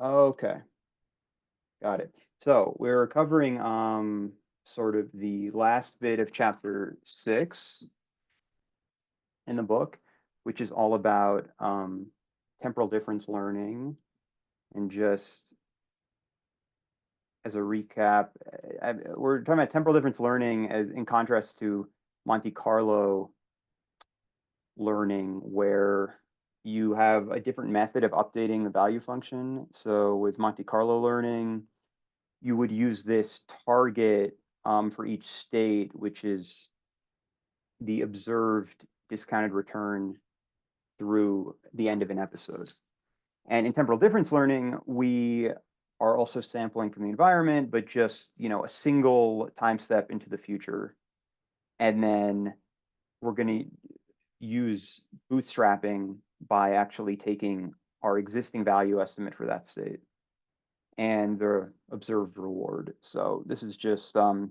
Okay, got it. So we're covering sort of the last bit of chapter 6 in the book, which is all about temporal difference learning. And just as a recap, we're talking about temporal difference learning as in contrast to Monte Carlo learning, where you have a different method of updating the value function. So with Monte Carlo learning, you would use this target for each state, which is the observed discounted return through the end of an episode. And in temporal difference learning, we are also sampling from the environment, but just, a single time step into the future. And then we're going to use bootstrapping by actually taking our existing value estimate for that state and the observed reward. So this is just sort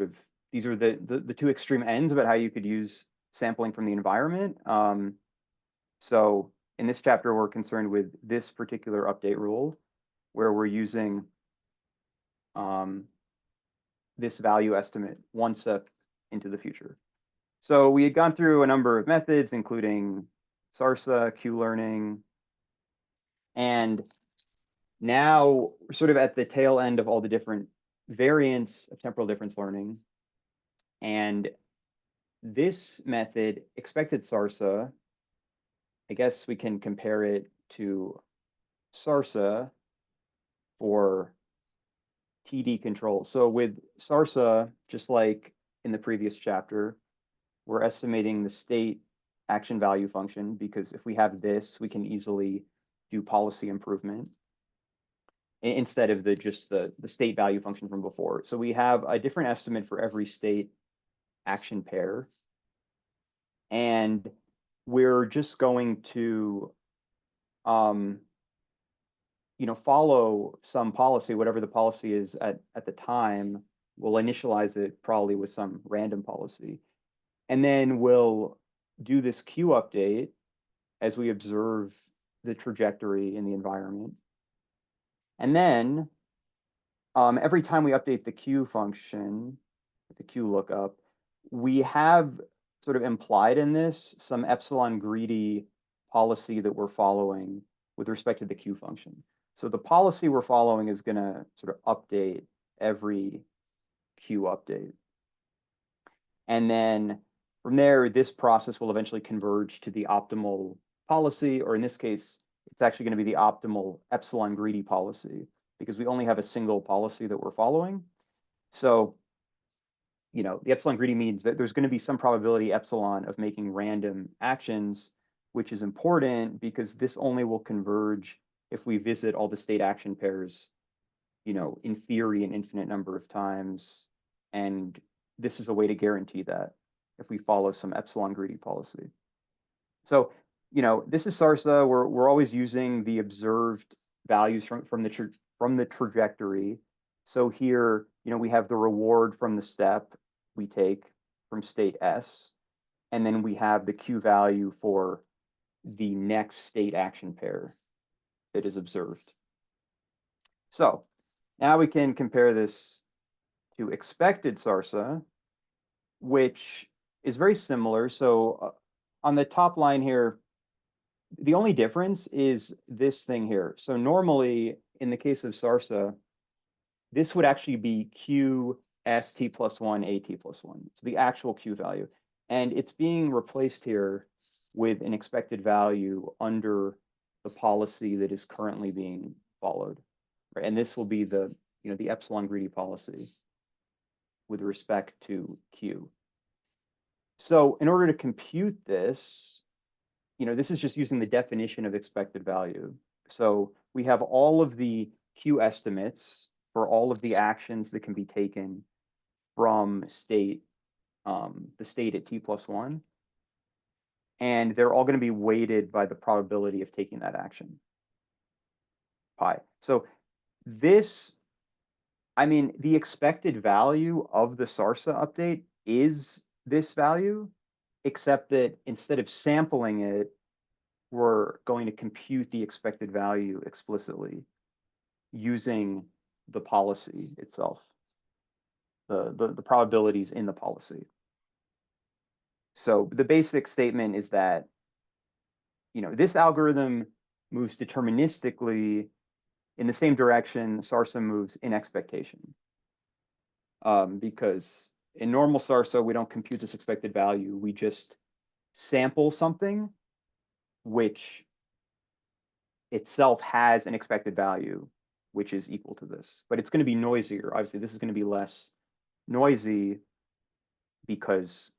of, these are the two extreme ends about how you could use sampling from the environment. So in this chapter, we're concerned with this particular update rule, where we're using this value estimate one step into the future. So we had gone through a number of methods, including Sarsa, Q-learning, and now we're sort of at the tail end of all the different variants of temporal difference learning. And this method, expected Sarsa, I guess we can compare it to Sarsa for TD control. So with Sarsa, just like in the previous chapter, we're estimating the state action value function, because if we have this, we can easily do policy improvement instead of just the state value function from before. So we have a different estimate for every state action pair. And we're just going to follow some policy, whatever the policy is at the time. We'll initialize it probably with some random policy. And then we'll do this Q update as we observe the trajectory in the environment. And then every time we update the Q function, the Q lookup, we have sort of implied in this some epsilon greedy policy that we're following with respect to the Q function. So the policy we're following is going to sort of update every Q update. And then from there, this process will eventually converge to the optimal policy, or in this case, it's actually going to be the optimal epsilon greedy policy, because we only have a single policy that we're following. So, the epsilon greedy means that there's going to be some probability epsilon of making random actions, which is important because this only will converge if we visit all the state action pairs, in theory, an infinite number of times. And this is a way to guarantee that if we follow some epsilon greedy policy. So, this is Sarsa. We're always using the observed values from the trajectory. So here, we have the reward from the step we take from state S, and then we have the Q value for the next state action pair that is observed. So now we can compare this to expected Sarsa, which is very similar. So on the top line here, the only difference is this thing here. So normally, in the case of Sarsa, this would actually be Q S T plus 1, A T plus 1. So the actual Q value. And it's being replaced here with an expected value under the policy that is currently being followed. Right? And this will be the epsilon greedy policy with respect to Q. So in order to compute this, this is just using the definition of expected value. So we have all of the Q estimates for all of the actions that can be taken from the state at T plus 1. And they're all going to be weighted by the probability of taking that action, pi. So this, the expected value of the Sarsa update is this value. except that instead of sampling it, we're going to compute the expected value explicitly using the policy itself, the probabilities in the policy. So the basic statement is that, this algorithm moves deterministically in the same direction Sarsa moves in expectation. Because in normal Sarsa, we don't compute this expected value. We just sample something which itself has an expected value, which is equal to this. But it's going to be noisier. Obviously, this is going to be less noisy because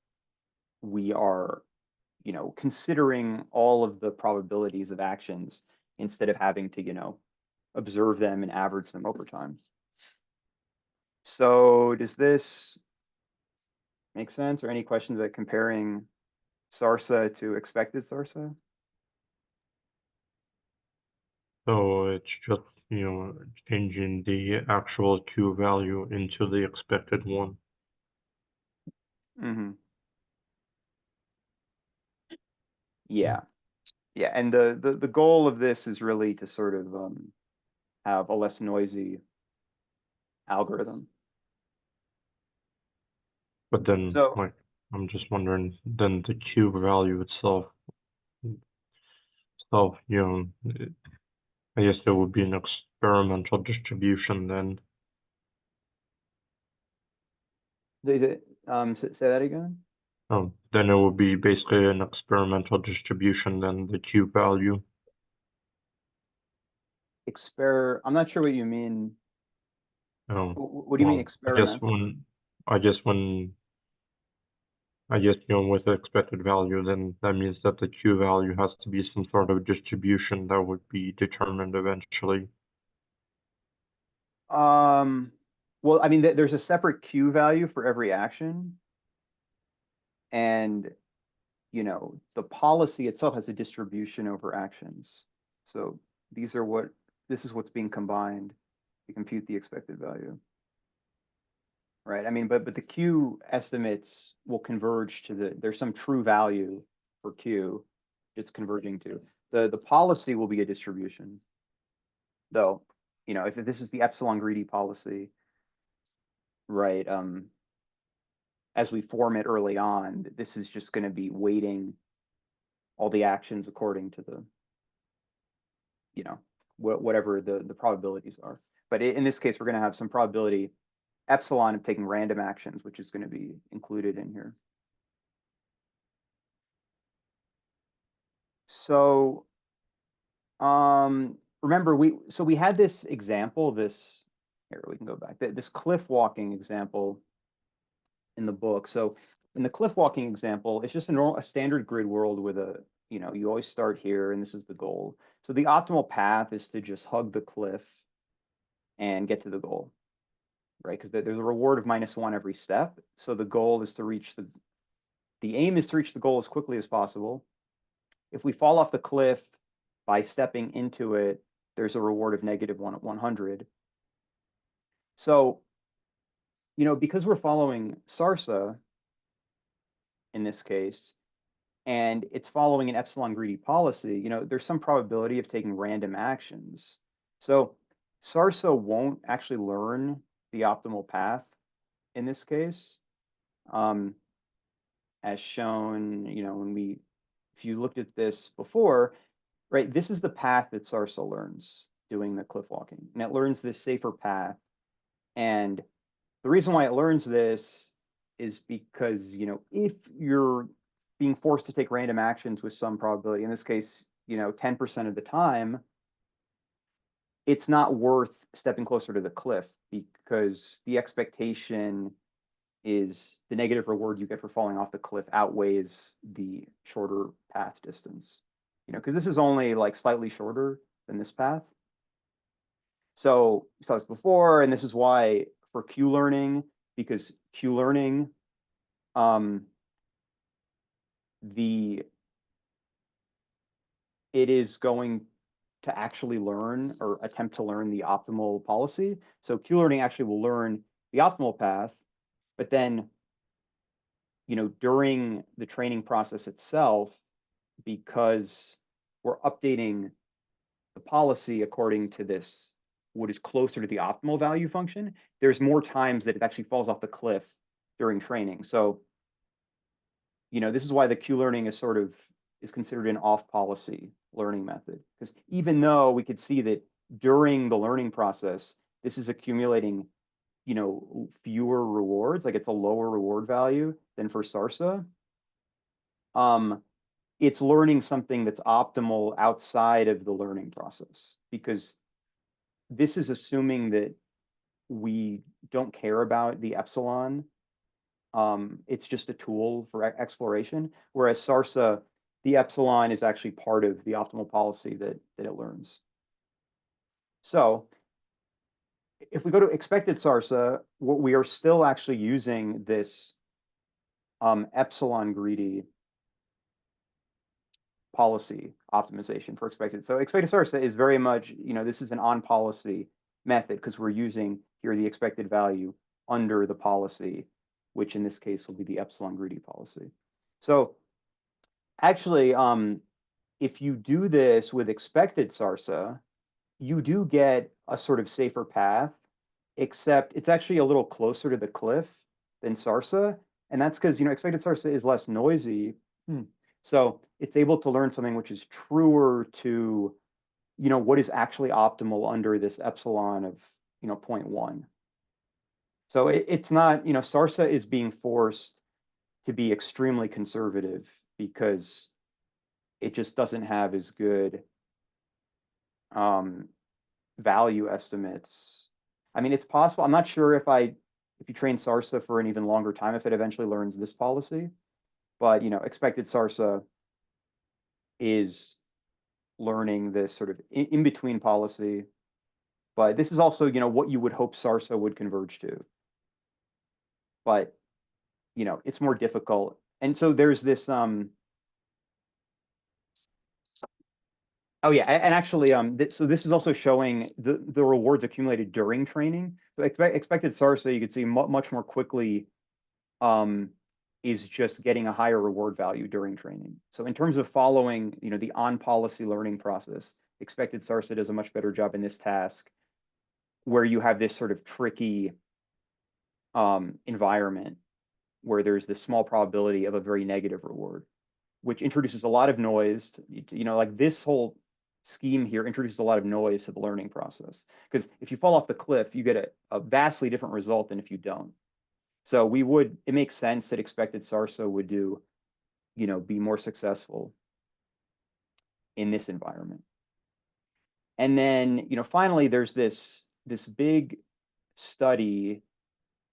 we are, considering all of the probabilities of actions instead of having to, observe them and average them over time. So does this make sense, or any questions about comparing Sarsa to expected Sarsa? So it's just, changing the actual Q value into the expected one. Mm-hmm. Yeah. Yeah, and the goal of this is really to sort of have a less noisy algorithm. But then, So like, I'm just wondering, then the Q value itself, I guess there would be an experimental distribution then. say that again. Oh, then it would be basically an experimental distribution then the Q value. I'm not sure what you mean. Oh, What do you mean well, experimental? with the expected value, then that means that the Q value has to be some sort of distribution that would be determined eventually. Well, I mean, there's a separate Q value for every action, and the policy itself has a distribution over actions. So this is what's being combined to compute the expected value. Right. I mean, but the Q estimates will converge to there's some true value for Q it's converging to. The policy will be a distribution, though, if this is the epsilon greedy policy, right? As we form it early on, this is just going to be weighting all the actions according to the, whatever the probabilities are. But in this case, we're going to have some probability epsilon of taking random actions, which is going to be included in here. So remember, we had this example, here we can go back, this cliff walking example in the book. So in the cliff walking example, it's just a standard grid world with you always start here and this is the goal. So the optimal path is to just hug the cliff and get to the goal, right? Because there's a reward of -1 every step. So the goal is to reach the aim is to reach the goal as quickly as possible. If we fall off the cliff by stepping into it, there's a reward of -1 at 100. So, because we're following Sarsa in this case, and it's following an epsilon greedy policy, there's some probability of taking random actions. So Sarsa won't actually learn the optimal path in this case, as shown, if you looked at this before, right, this is the path that Sarsa learns doing the cliff walking, and it learns this safer path. And the reason why it learns this is because, if you're being forced to take random actions with some probability, in this case, 10% of the time, it's not worth stepping closer to the cliff because the expectation is the negative reward you get for falling off the cliff outweighs the shorter path distance, because this is only like slightly shorter than this path. So we saw this before, and this is why for Q learning, because Q learning, it is going to actually learn or attempt to learn the optimal policy. So Q learning actually will learn the optimal path, but then, during the training process itself, because we're updating the policy according to this, what is closer to the optimal value function, there's more times that it actually falls off the cliff during training. So, this is why the Q learning is considered an off policy learning method. Because even though we could see that during the learning process, this is accumulating, fewer rewards, like it's a lower reward value than for Sarsa. It's learning something that's optimal outside of the learning process, because this is assuming that we don't care about the epsilon. It's just a tool for exploration, whereas Sarsa, the epsilon is actually part of the optimal policy that it learns. So if we go to expected Sarsa, we are still actually using this epsilon greedy policy optimization for expected. So expected Sarsa is very much, this is an on policy method because we're using here the expected value under the policy, which in this case will be the epsilon greedy policy. So actually, if you do this with expected Sarsa, you do get a sort of safer path, except it's actually a little closer to the cliff than Sarsa. And that's because, expected Sarsa is less noisy. So it's able to learn something which is truer to, what is actually optimal under this epsilon of, 0.1. So it's not, Sarsa is being forced to be extremely conservative because it just doesn't have as good value estimates. I mean, it's possible. I'm not sure if you train Sarsa for an even longer time, if it eventually learns this policy, but expected Sarsa is learning this sort of in between policy. But this is also, what you would hope Sarsa would converge to. But, it's more difficult. And so there's this, oh yeah, and actually, so this is also showing the rewards accumulated during training. So expected Sarsa, you could see much more quickly is just getting a higher reward value during training. So in terms of following, the on-policy learning process, expected Sarsa does a much better job in this task, where you have this sort of tricky environment where there's this small probability of a very negative reward, which introduces a lot of noise. Like this whole scheme here introduces a lot of noise to the learning process. Because if you fall off the cliff, you get a vastly different result than if you don't. So it makes sense that expected Sarsa would be more successful in this environment. And then, finally, there's this big study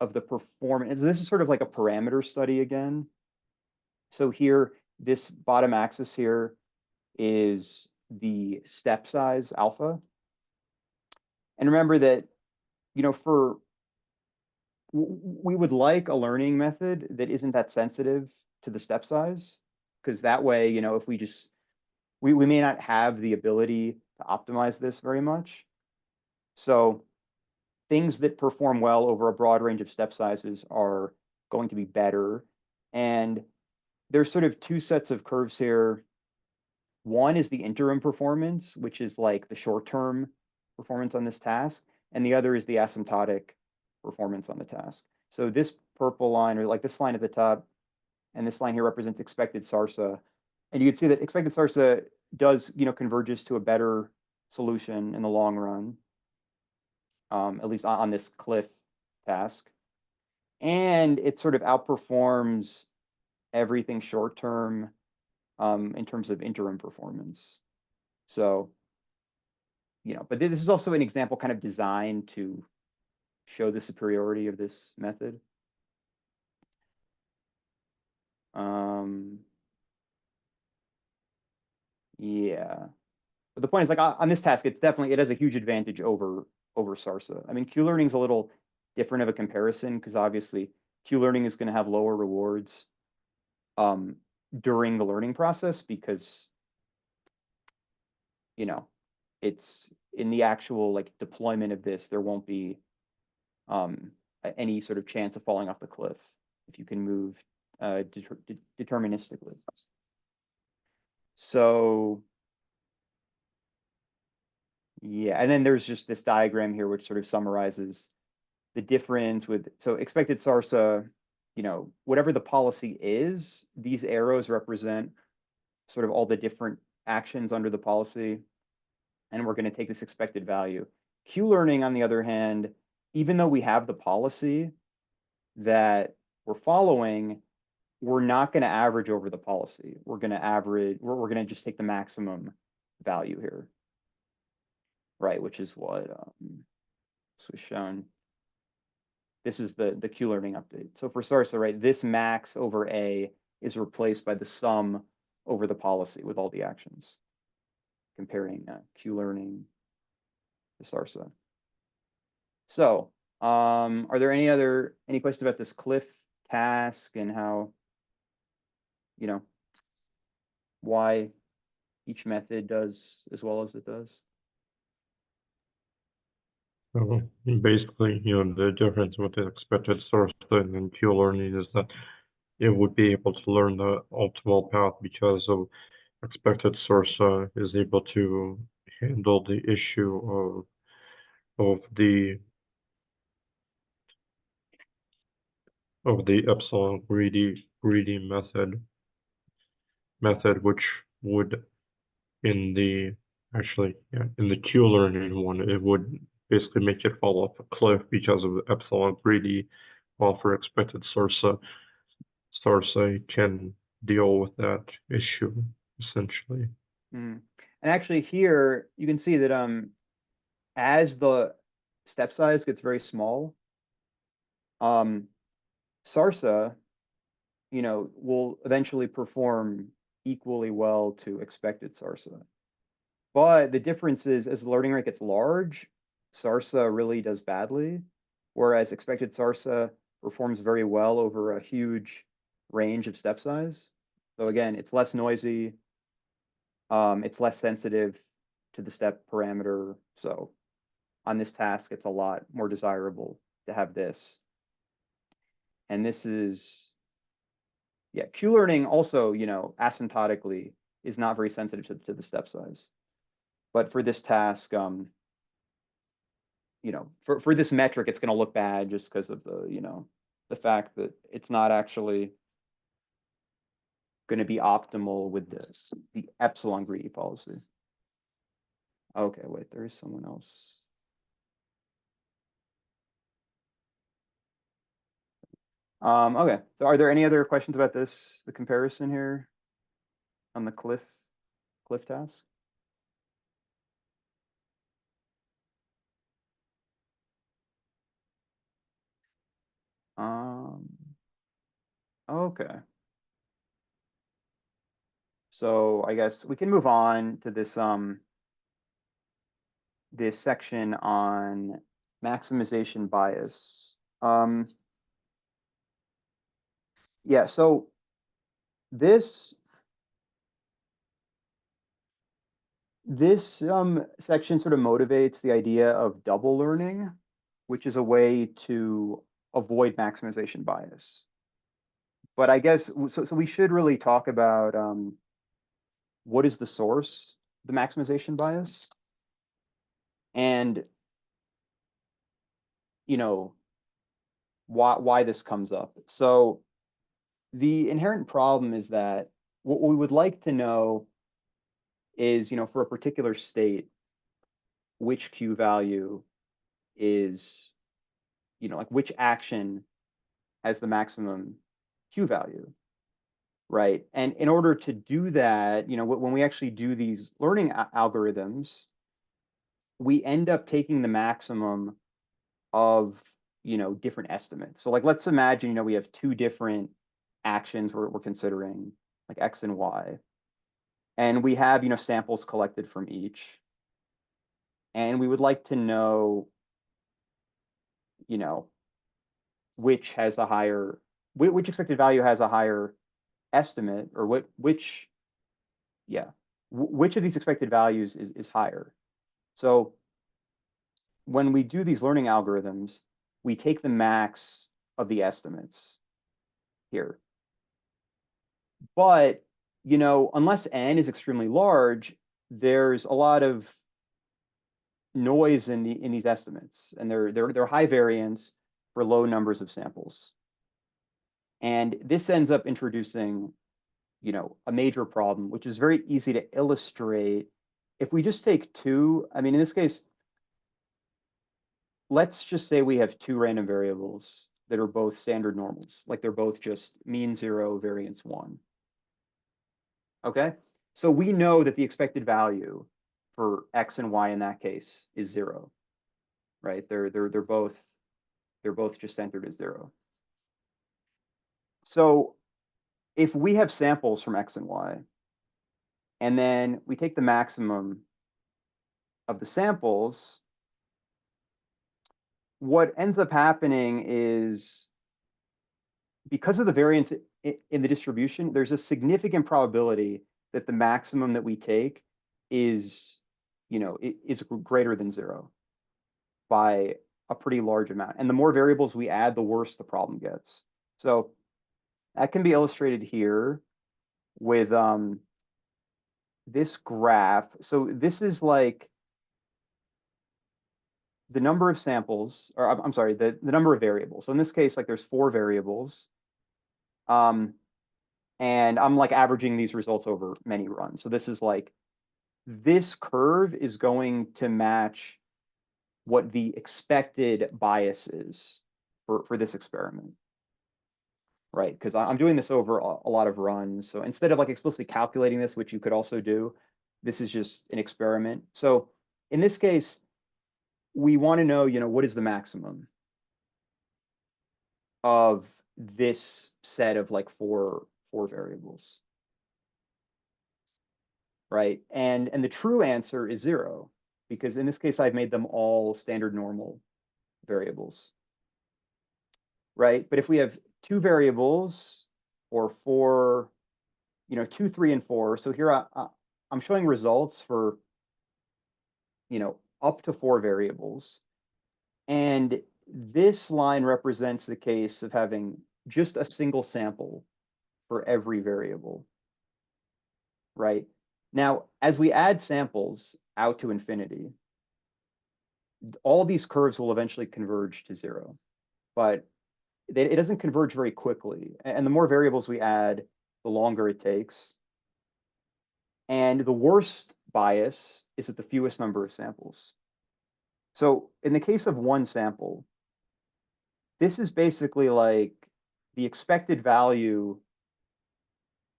of the performance. This is sort of like a parameter study again. So here, this bottom axis here is the step size alpha. And remember that, we would like a learning method that isn't that sensitive to the step size, because that way, if we may not have the ability to optimize this very much. So things that perform well over a broad range of step sizes are going to be better. And there's sort of two sets of curves here. One is the interim performance, which is like the short-term performance on this task, and the other is the asymptotic performance on the task. So this purple line, or like this line at the top, and this line here represents expected Sarsa. And you can see that expected Sarsa does, converges to a better solution in the long run, at least on this cliff task. And it sort of outperforms everything short term in terms of interim performance. So, but this is also an example kind of designed to show the superiority of this method. Yeah. But the point is, like, on this task, it has a huge advantage over Sarsa. I mean, Q learning is a little different of a comparison because obviously Q learning is going to have lower rewards during the learning process because it's in the actual like deployment of this, there won't be any sort of chance of falling off the cliff if you can move deterministically. So yeah, and then there's just this diagram here which sort of summarizes the difference with, so expected Sarsa, whatever the policy is, these arrows represent sort of all the different actions under the policy, and we're going to take this expected value. Q-learning, on the other hand, even though we have the policy that we're following, we're not going to average over the policy. We're going to just take the maximum value here, right? Which is what this was shown. This is the Q-learning update. So for Sarsa, right, this max over A is replaced by the sum over the policy with all the actions, comparing Q-learning to Sarsa. So are there any questions about this Cliff task and how, why each method does as well as it does? So basically, the difference with the expected source and Q learning is that it would be able to learn the optimal path because of expected source is able to handle the issue of the epsilon greedy method, which would in the Q learning one, it would basically make it fall off a cliff because of the epsilon greedy, while for expected Sarsa can deal with that issue essentially. And actually here you can see that as the step size gets very small, Sarsa, will eventually perform equally well to expected Sarsa. But the difference is, as the learning rate gets large, Sarsa really does badly, whereas expected Sarsa performs very well over a huge range of step size. So again, it's less noisy, it's less sensitive to the step parameter. So on this task, it's a lot more desirable to have this. And this is, yeah, Q-learning also, asymptotically is not very sensitive to the step size. But for this task, for this metric, it's going to look bad just because of the fact that it's not actually going to be optimal with the epsilon greedy policy. Okay, wait, there is someone else. Okay, so are there any other questions about this, the comparison here on the Cliff task? Okay. So I guess we can move on to this this section on maximization bias. Yeah, so this section sort of motivates the idea of double learning, which is a way to avoid maximization bias. But I guess so we should really talk about what is the source of the maximization bias, and why this comes up. So the inherent problem is that what we would like to know is, for a particular state, which Q value is, like which action has the maximum Q value, right? And in order to do that, when we actually do these learning algorithms, we end up taking the maximum of, different estimates. So like, let's imagine, we have two different actions we're considering, like X and Y. And we have, samples collected from each. And we would like to know, which has a higher, which expected value has a higher estimate, or which of these expected values is higher. So when we do these learning algorithms, we take the max of the estimates here. But, unless n is extremely large, there's a lot of noise in these estimates, and they're high variance for low numbers of samples. And this ends up introducing, a major problem, which is very easy to illustrate. If we just take two, I mean, in this case, let's just say we have two random variables that are both standard normals, like they're both just mean 0, variance 1. Okay? So we know that the expected value for x and y in that case is 0, right? They're both just centered as 0. So if we have samples from x and y, and then we take the maximum of the samples, what ends up happening is, because of the variance in the distribution, there's a significant probability that the maximum that we take is, is greater than 0 by a pretty large amount. And the more variables we add, the worse the problem gets. So that can be illustrated here with this graph. So this is like the number of samples, or I'm sorry, the number of variables. So in this case, like there's 4 variables. And I'm like averaging these results over many runs. So this is like, this curve is going to match what the expected bias is for this experiment, right? Because I'm doing this over a lot of runs. So instead of like explicitly calculating this, which you could also do, this is just an experiment. So in this case, we want to know, what is the maximum of this set of like four variables, right? And the true answer is 0, because in this case, I've made them all standard normal variables, right? But if we have 2 variables or 4, 2, 3, and 4. So here I'm showing results for, up to 4 variables. And this line represents the case of having just a single sample for every variable, right? Now, as we add samples out to infinity, all these curves will eventually converge to 0, but it doesn't converge very quickly. And the more variables we add, the longer it takes. And the worst bias is at the fewest number of samples. So in the case of one sample, this is basically like the expected value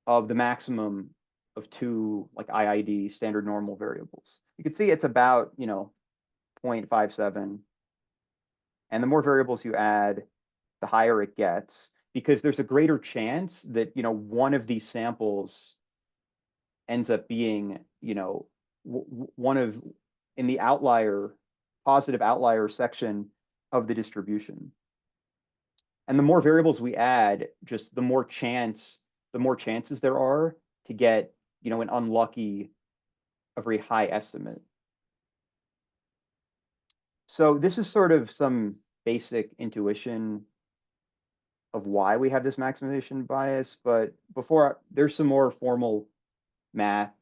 of the maximum of 2 like IID standard normal variables. You can see it's about, 0.57. And the more variables you add, the higher it gets, because there's a greater chance that, one of these samples ends up being, one of, in the positive outlier section of the distribution. And the more variables we add, just the more chances there are to get, an unlucky, a very high estimate. So this is sort of some basic intuition of why we have this maximization bias, but there's some more formal math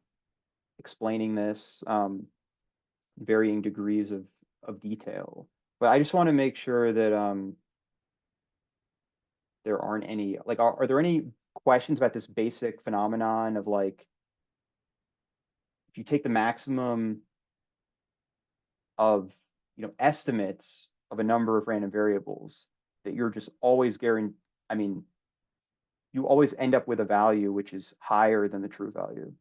explaining this, varying degrees of detail. But I just want to make sure that there aren't any, like, are there any questions about this basic phenomenon of like, if you take the maximum of, estimates of a number of random variables, that you're just always I mean, you always end up with a value which is higher than the true value.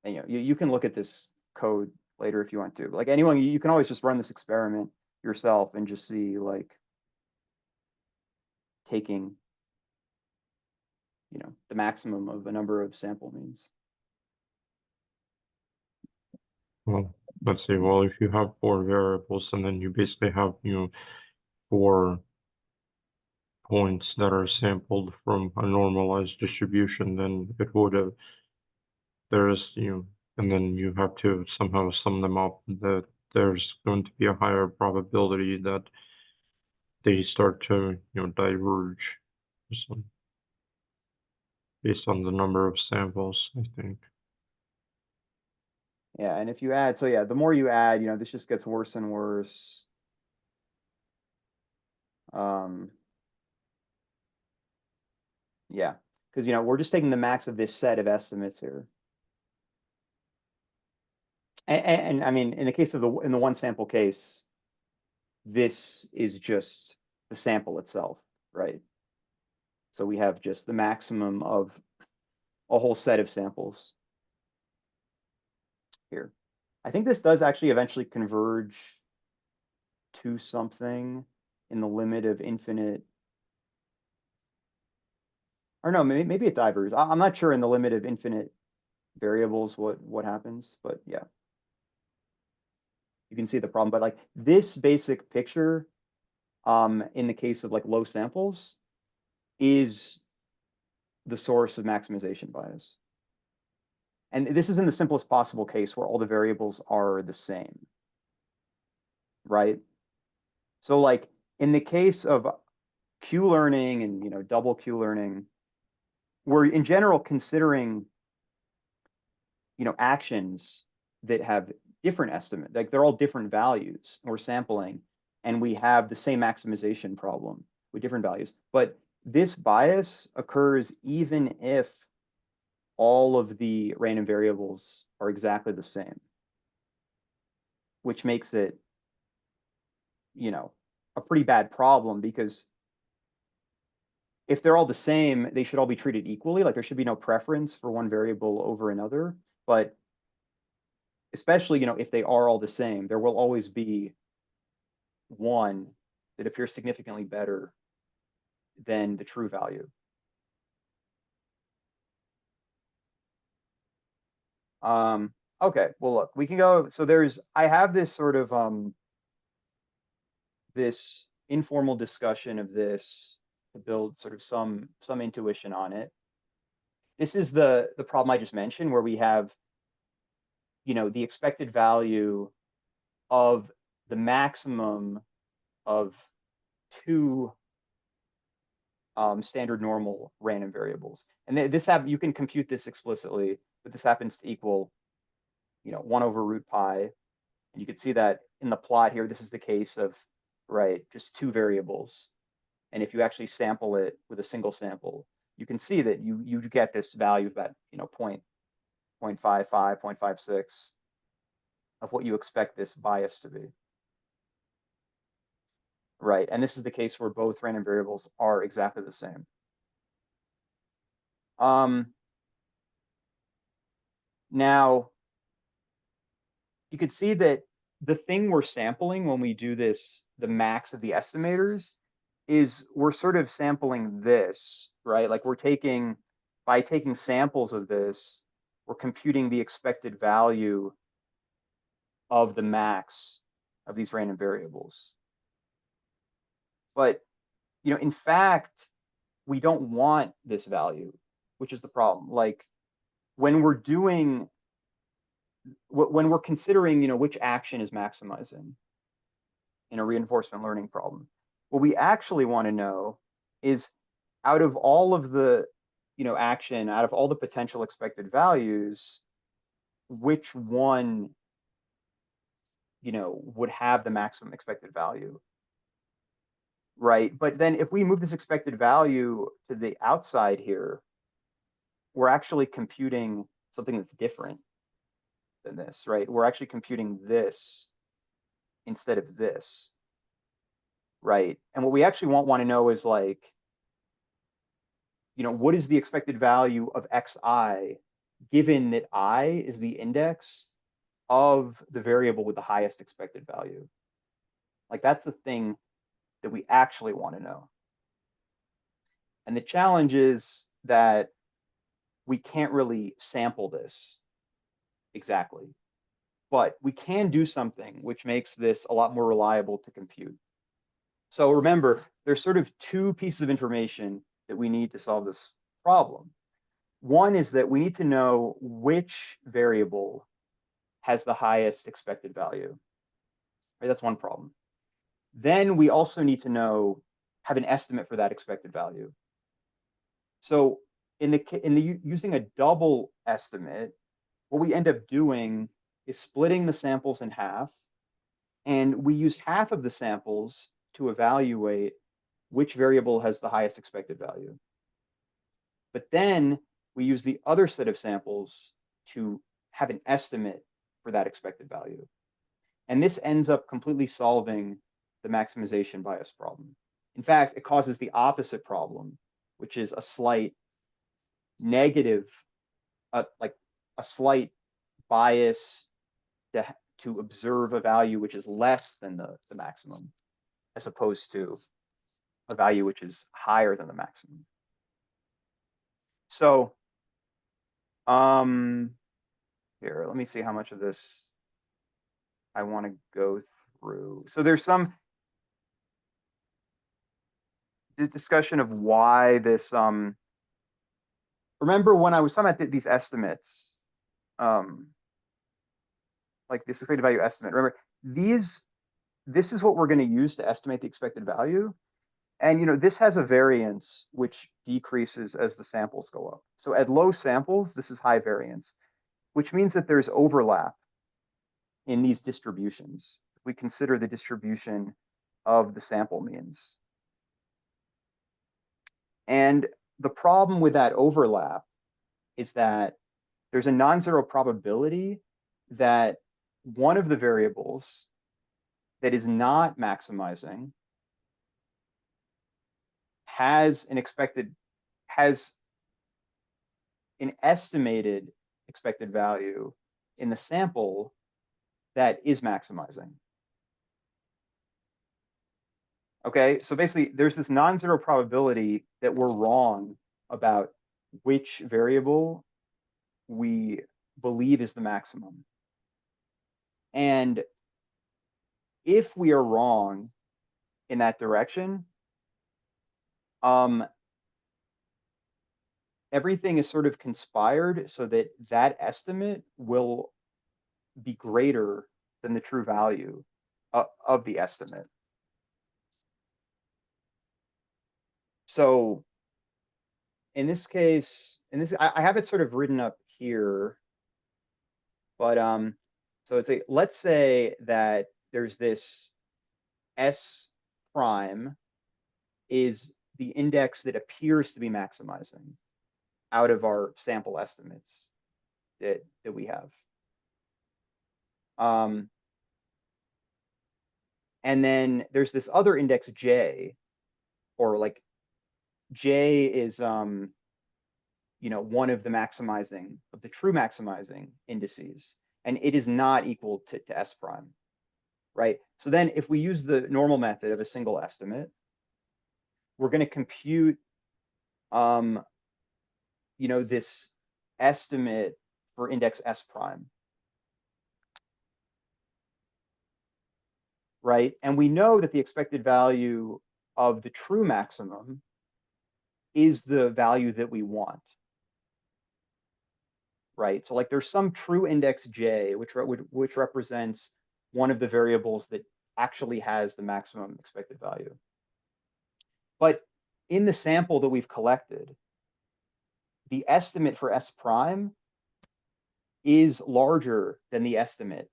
And you can look at this code later if you want to. Like anyone, you can always just run this experiment yourself and just see like taking, the maximum of a number of sample means. Well, let's see. Well, if you have 4 variables and then you basically have, 4 points that are sampled from a normalized distribution, then it would have, and then you have to somehow sum them up. there's going to be a higher probability that they start to, diverge based on the number of samples, I think. Yeah, and if you add, so yeah, the more you add, this just gets worse and worse. Yeah, because we're just taking the max of this set of estimates here. And I mean, in the case of the one sample case, this is just the sample itself, right? So we have just the maximum of a whole set of samples here. I think this does actually eventually converge to something in the limit of infinite. Or no, maybe it diverges. I'm not sure in the limit of infinite variables what happens, but yeah. You can see the problem, but like this basic picture, in the case of like low samples, is the source of maximization bias. And this is in the simplest possible case where all the variables are the same, right? So like in the case of Q learning and double Q learning, we're in general considering actions that have different estimate, like they're all different values. We're sampling and we have the same maximization problem with different values. But this bias occurs even if all of the random variables are exactly the same, which makes it, a pretty bad problem, because if they're all the same, they should all be treated equally. Like there should be no preference for one variable over another. But especially, if they are all the same, there will always be one that appears significantly better than the true value. Okay, well, look, we can go. So I have this sort of this informal discussion of this to build sort of some intuition on it. This is the problem I just mentioned, where we have, the expected value of the maximum of two standard normal random variables. And you can compute this explicitly, but this happens to equal, 1 over root pi. And you can see that in the plot here, this is the case of, right, just two variables. And if you actually sample it with a single sample, you can see that you get this value of about, 0.55, 0.56 of what you expect this bias to be. Right, and this is the case where both random variables are exactly the same. Now, you could see that the thing we're sampling when we do this, the max of the estimators, is we're sort of sampling this, right? Like by taking samples of this, we're computing the expected value of the max of these random variables. But, in fact, we don't want this value, which is the problem. Like when we're considering, which action is maximizing in a reinforcement learning problem, what we actually want to know is, out of all of the, action, out of all the potential expected values, which one, would have the maximum expected value, right? But then if we move this expected value to the outside here, we're actually computing something that's different than this, right? We're actually computing this instead of this, right? And what we actually want to know is like, what is the expected value of xi, given that I is the index of the variable with the highest expected value? Like that's the thing that we actually want to know. And the challenge is that we can't really sample this exactly, but we can do something which makes this a lot more reliable to compute. So remember, there's sort of two pieces of information that we need to solve this problem. One is that we need to know which variable has the highest expected value. right? That's one problem. Then we also need to have an estimate for that expected value. So using a double estimate, what we end up doing is splitting the samples in half, and we use half of the samples to evaluate which variable has the highest expected value. But then we use the other set of samples to have an estimate for that expected value. And this ends up completely solving the maximization bias problem. In fact, it causes the opposite problem, which is a slight negative, like a slight bias to observe a value which is less than the maximum, as opposed to a value which is higher than the maximum. So here, let me see how much of this I want to go through. So there's some discussion of why this, remember when I was talking about these estimates, like this expected value estimate, remember this is what we're going to use to estimate the expected value. And this has a variance which decreases as the samples go up. So at low samples, this is high variance, which means that there's overlap in these distributions. If we consider the distribution of the sample means. And the problem with that overlap is that there's a non-zero probability that one of the variables that is not maximizing has an estimated expected value in the sample that is maximizing. Okay, so basically there's this non-zero probability that we're wrong about which variable we believe is the maximum. And if we are wrong in that direction, everything is sort of conspired so that that estimate will be greater than the true value of the estimate. So in this case, I have it sort of written up here, but so let's say that there's this S prime is the index that appears to be maximizing out of our sample estimates that we have. And then there's this other index J, or like J is one of the true maximizing indices, and it is not equal to S prime, right? So then if we use the normal method of a single estimate, we're going to compute this estimate for index S prime, right? And we know that the expected value of the true maximum is the value that we want, right? So like there's some true index J, which represents one of the variables that actually has the maximum expected value. But in the sample that we've collected, the estimate for S prime is larger than the estimate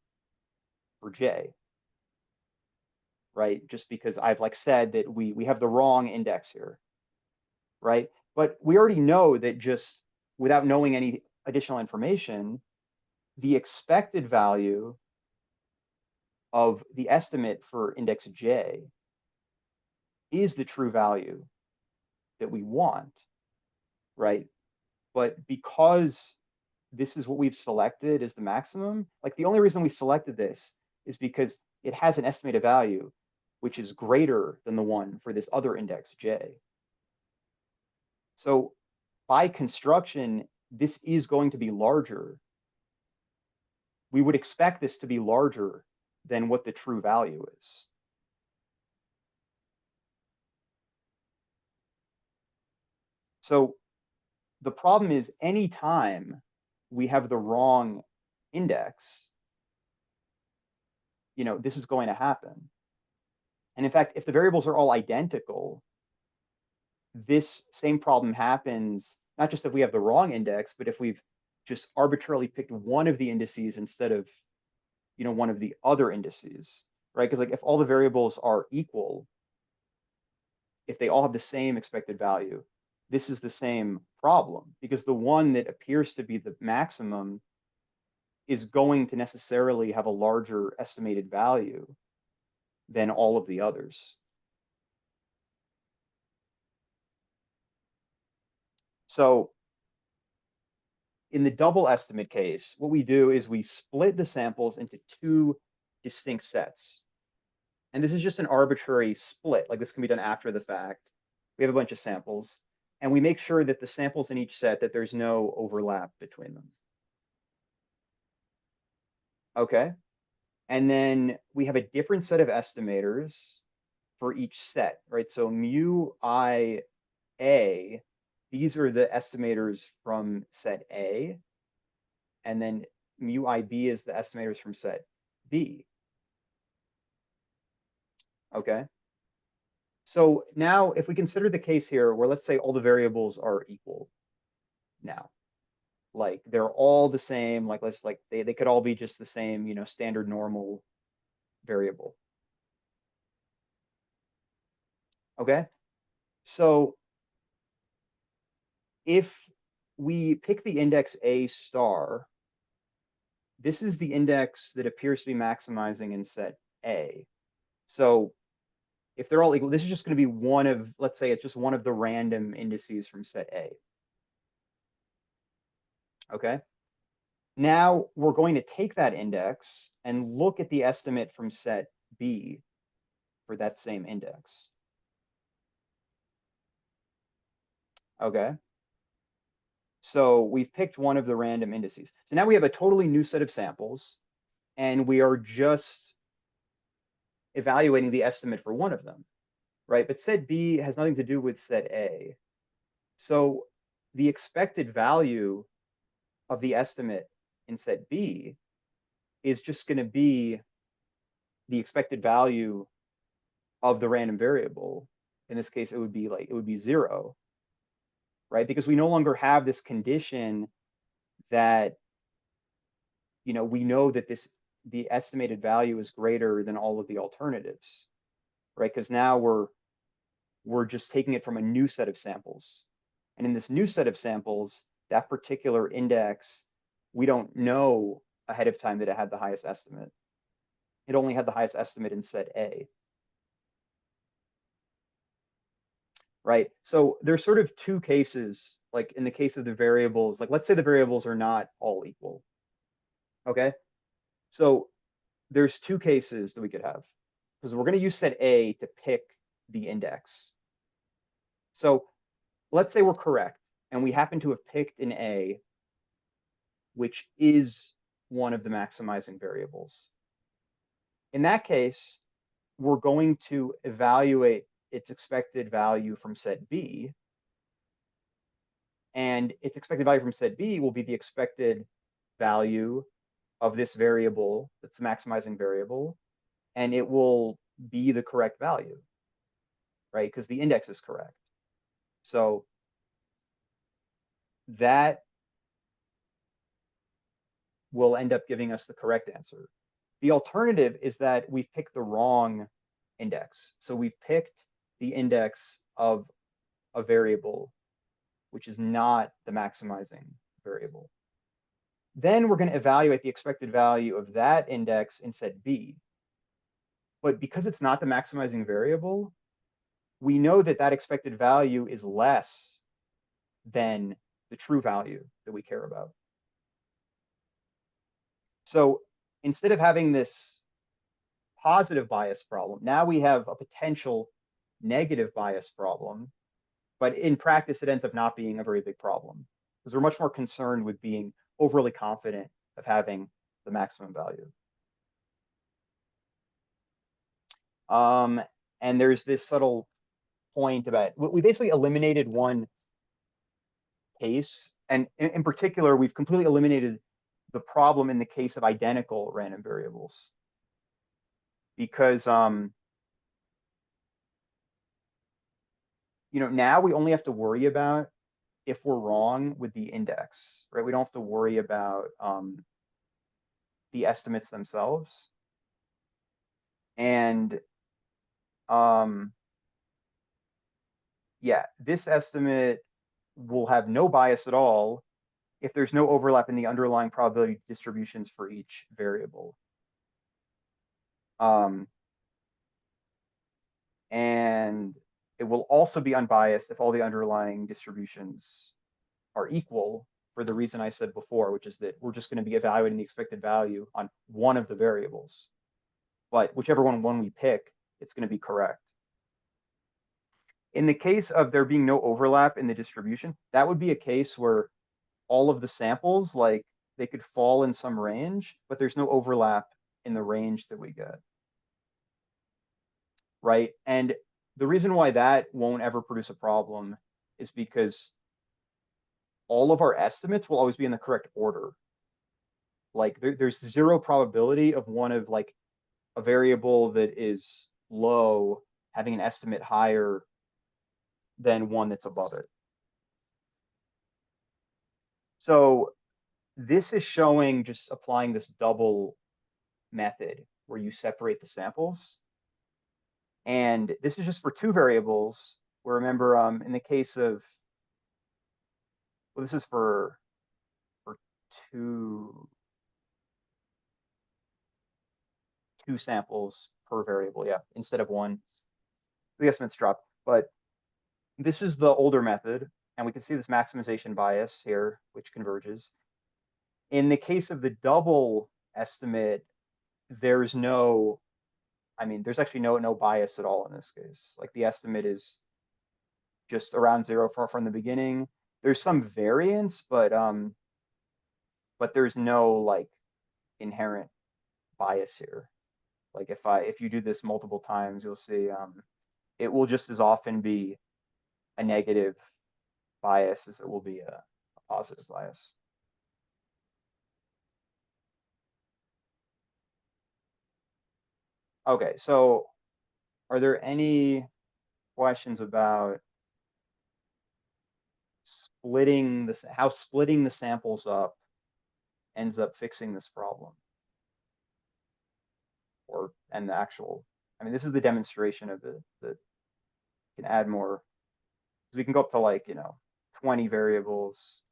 for J, right? Just because I've said that we have the wrong index here, right? But we already know that just without knowing any additional information, the expected value of the estimate for index J is the true value that we want, right? But because this is what we've selected as the maximum, the only reason we selected this is because it has an estimated value which is greater than the one for this other index J. So by construction, this is going to be larger. We would expect this to be larger than what the true value is. So the problem is anytime we have the wrong index, this is going to happen. And in fact, if the variables are all identical, this same problem happens, not just if we have the wrong index, but if we've just arbitrarily picked one of the indices instead of, one of the other indices, right? Because like if all the variables are equal, if they all have the same expected value, this is the same problem because the one that appears to be the maximum is going to necessarily have a larger estimated value than all of the others. So in the double estimate case, what we do is we split the samples into two distinct sets. And this is just an arbitrary split. Like this can be done after the fact. We have a bunch of samples, and we make sure that the samples in each set, that there's no overlap between them. Okay. And then we have a different set of estimators for each set, right? So mu I A, these are the estimators from set A, and then mu IB is the estimators from set B. Okay. So now if we consider the case here where let's say all the variables are equal now, like they're all the same, like let's like they could all be just the same, standard normal variable. Okay. So if we pick the index A star, this is the index that appears to be maximizing in set A. So if they're all equal, this is just going to be one of, let's say it's just one of the random indices from set A. Okay. Now we're going to take that index and look at the estimate from set B for that same index. Okay. So we've picked one of the random indices. So now we have a totally new set of samples, and we are just evaluating the estimate for one of them, right? But set B has nothing to do with set A. So the expected value of the estimate in set B is just going to be the expected value of the random variable. In this case, it would be 0, right? Because we no longer have this condition that, we know that the estimated value is greater than all of the alternatives, right? Because now we're just taking it from a new set of samples. And in this new set of samples, that particular index, we don't know ahead of time that it had the highest estimate. It only had the highest estimate in set A. Right? So there's sort of two cases, like in the case of the variables, like let's say the variables are not all equal. Okay? So there's two cases that we could have because we're going to use set A to pick the index. So let's say we're correct and we happen to have picked an A, which is one of the maximizing variables. In that case, we're going to evaluate its expected value from set B. And its expected value from set B will be the expected value of this variable that's the maximizing variable, and it will be the correct value, right? Because the index is correct. So that will end up giving us the correct answer. The alternative is that we've picked the wrong index. So we've picked the index of a variable, which is not the maximizing variable. Then we're going to evaluate the expected value of that index in set B. But because it's not the maximizing variable, we know that that expected value is less than the true value that we care about. So instead of having this positive bias problem, now we have a potential negative bias problem, but in practice, it ends up not being a very big problem because we're much more concerned with being overly confident of having the maximum value. And there's this subtle point about, we basically eliminated one case, and in particular, we've completely eliminated the problem in the case of identical random variables. because now we only have to worry about if we're wrong with the index, right? We don't have to worry about the estimates themselves. And yeah, this estimate will have no bias at all if there's no overlap in the underlying probability distributions for each variable. And it will also be unbiased if all the underlying distributions are equal, for the reason I said before, which is that we're just going to be evaluating the expected value on one of the variables. But whichever one we pick, it's going to be correct. In the case of there being no overlap in the distribution, that would be a case where all of the samples, like, they could fall in some range, but there's no overlap in the range that we get. Right? And the reason why that won't ever produce a problem is because all of our estimates will always be in the correct order. Like there's zero probability of one of like a variable that is low having an estimate higher than one that's above it. So this is showing just applying this double method where you separate the samples. And this is just for two variables. Where remember, in the case of, well, this is for two samples per variable, yeah, instead of one. The estimates drop, but this is the older method, and we can see this maximization bias here, which converges. In the case of the double estimate, there's there's actually no bias at all in this case. Like the estimate is just around zero from the beginning. There's some variance, but there's no like inherent bias here. Like if you do this multiple times, you'll see it will just as often be a negative bias as it will be a positive bias. Okay, so are there any questions about how splitting the samples up ends up fixing this problem? And the actual, this is the demonstration of it that can add more. We can go up to like, 20 variables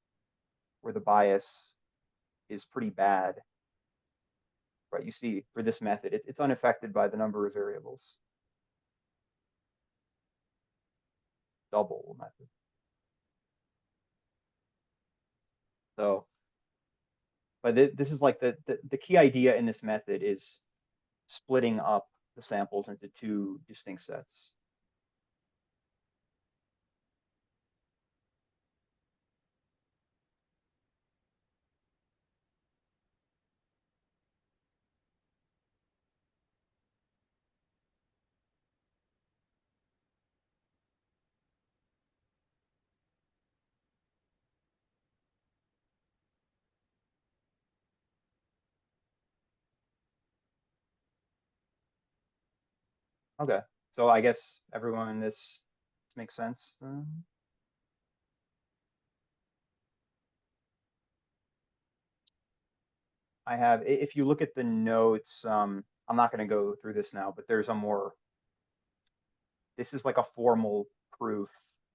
where the bias is pretty bad, right? You see for this method, it's unaffected by the number of variables. Double method. So, but this is like the key idea in this method is splitting up the samples into two distinct sets. Okay, so I guess everyone, this makes sense. I have, if you look at the notes, I'm not going to go through this now, but this is like a formal proof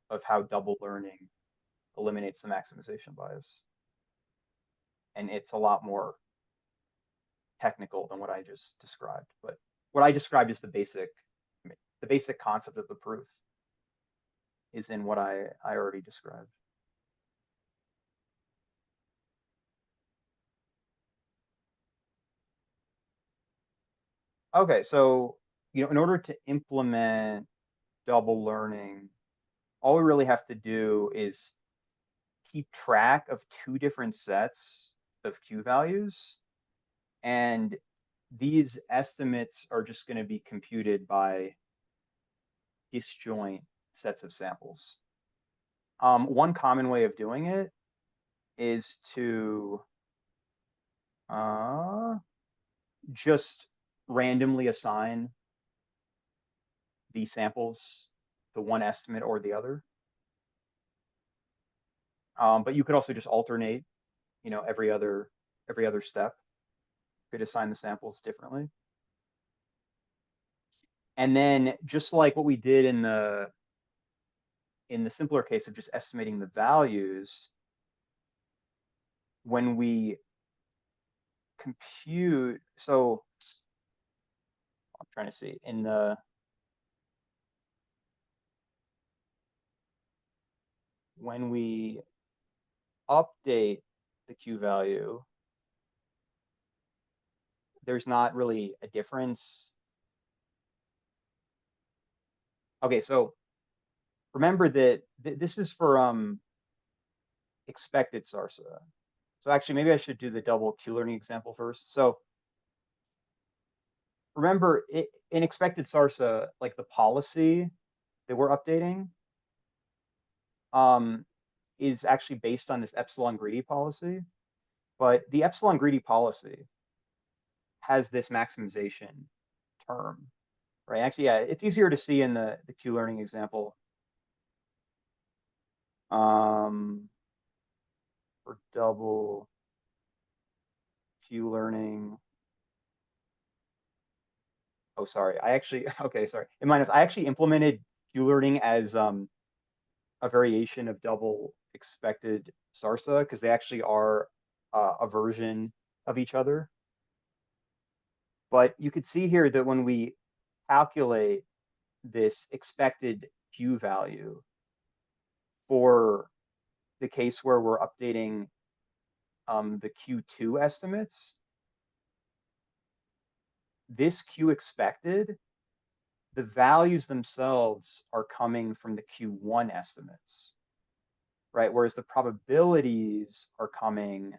of how double learning eliminates the maximization bias. And it's a lot more technical than what I just described. But what I described is the basic concept of the proof is in what I already described. Okay, so in order to implement double learning, all we really have to do is keep track of two different sets of Q values. And these estimates are just going to be computed by disjoint sets of samples. One common way of doing it is to just randomly assign the samples to one estimate or the other. But you could also just alternate, every other step. You could assign the samples differently. And then just like what we did in the simpler case of just estimating the values, when we compute, so I'm trying to see when we update the Q value, there's not really a difference. Okay, so remember that this is for expected Sarsa. So actually, maybe I should do the double Q learning example first. So remember, in expected Sarsa, like the policy that we're updating is actually based on this epsilon greedy policy. But the epsilon greedy policy has this maximization term, right? Actually, yeah, it's easier to see in the Q learning example. For double Q learning. Oh, sorry. I actually, okay, sorry. In mind, I actually implemented Q learning as a variation of double expected Sarsa because they actually are a version of each other. But you could see here that when we calculate this expected Q value for the case where we're updating the Q2 estimates, this Q expected, the values themselves are coming from the Q1 estimates, right? Whereas the probabilities are coming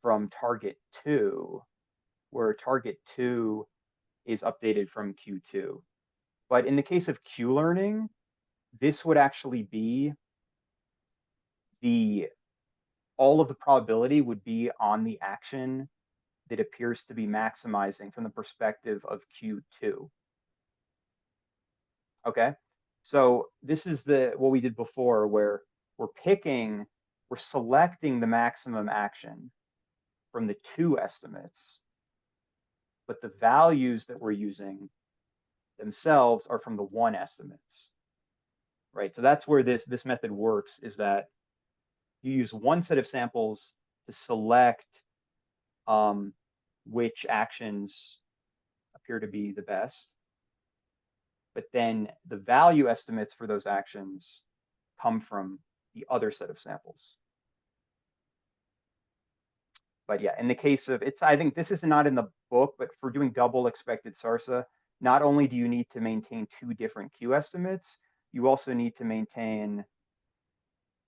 from target 2, where target 2 is updated from Q2. But in the case of Q learning, this would actually be all of the probability would be on the action that appears to be maximizing from the perspective of Q2. Okay, so this is what we did before, where we're selecting the maximum action from the 2 estimates, but the values that we're using themselves are from the 1 estimates, right? So that's where this method works, is that you use one set of samples to select which actions appear to be the best, but then the value estimates for those actions come from the other set of samples. But yeah, in the case of I think this is not in the book, but for doing double expected Sarsa, not only do you need to maintain 2 different Q estimates, you also need to maintain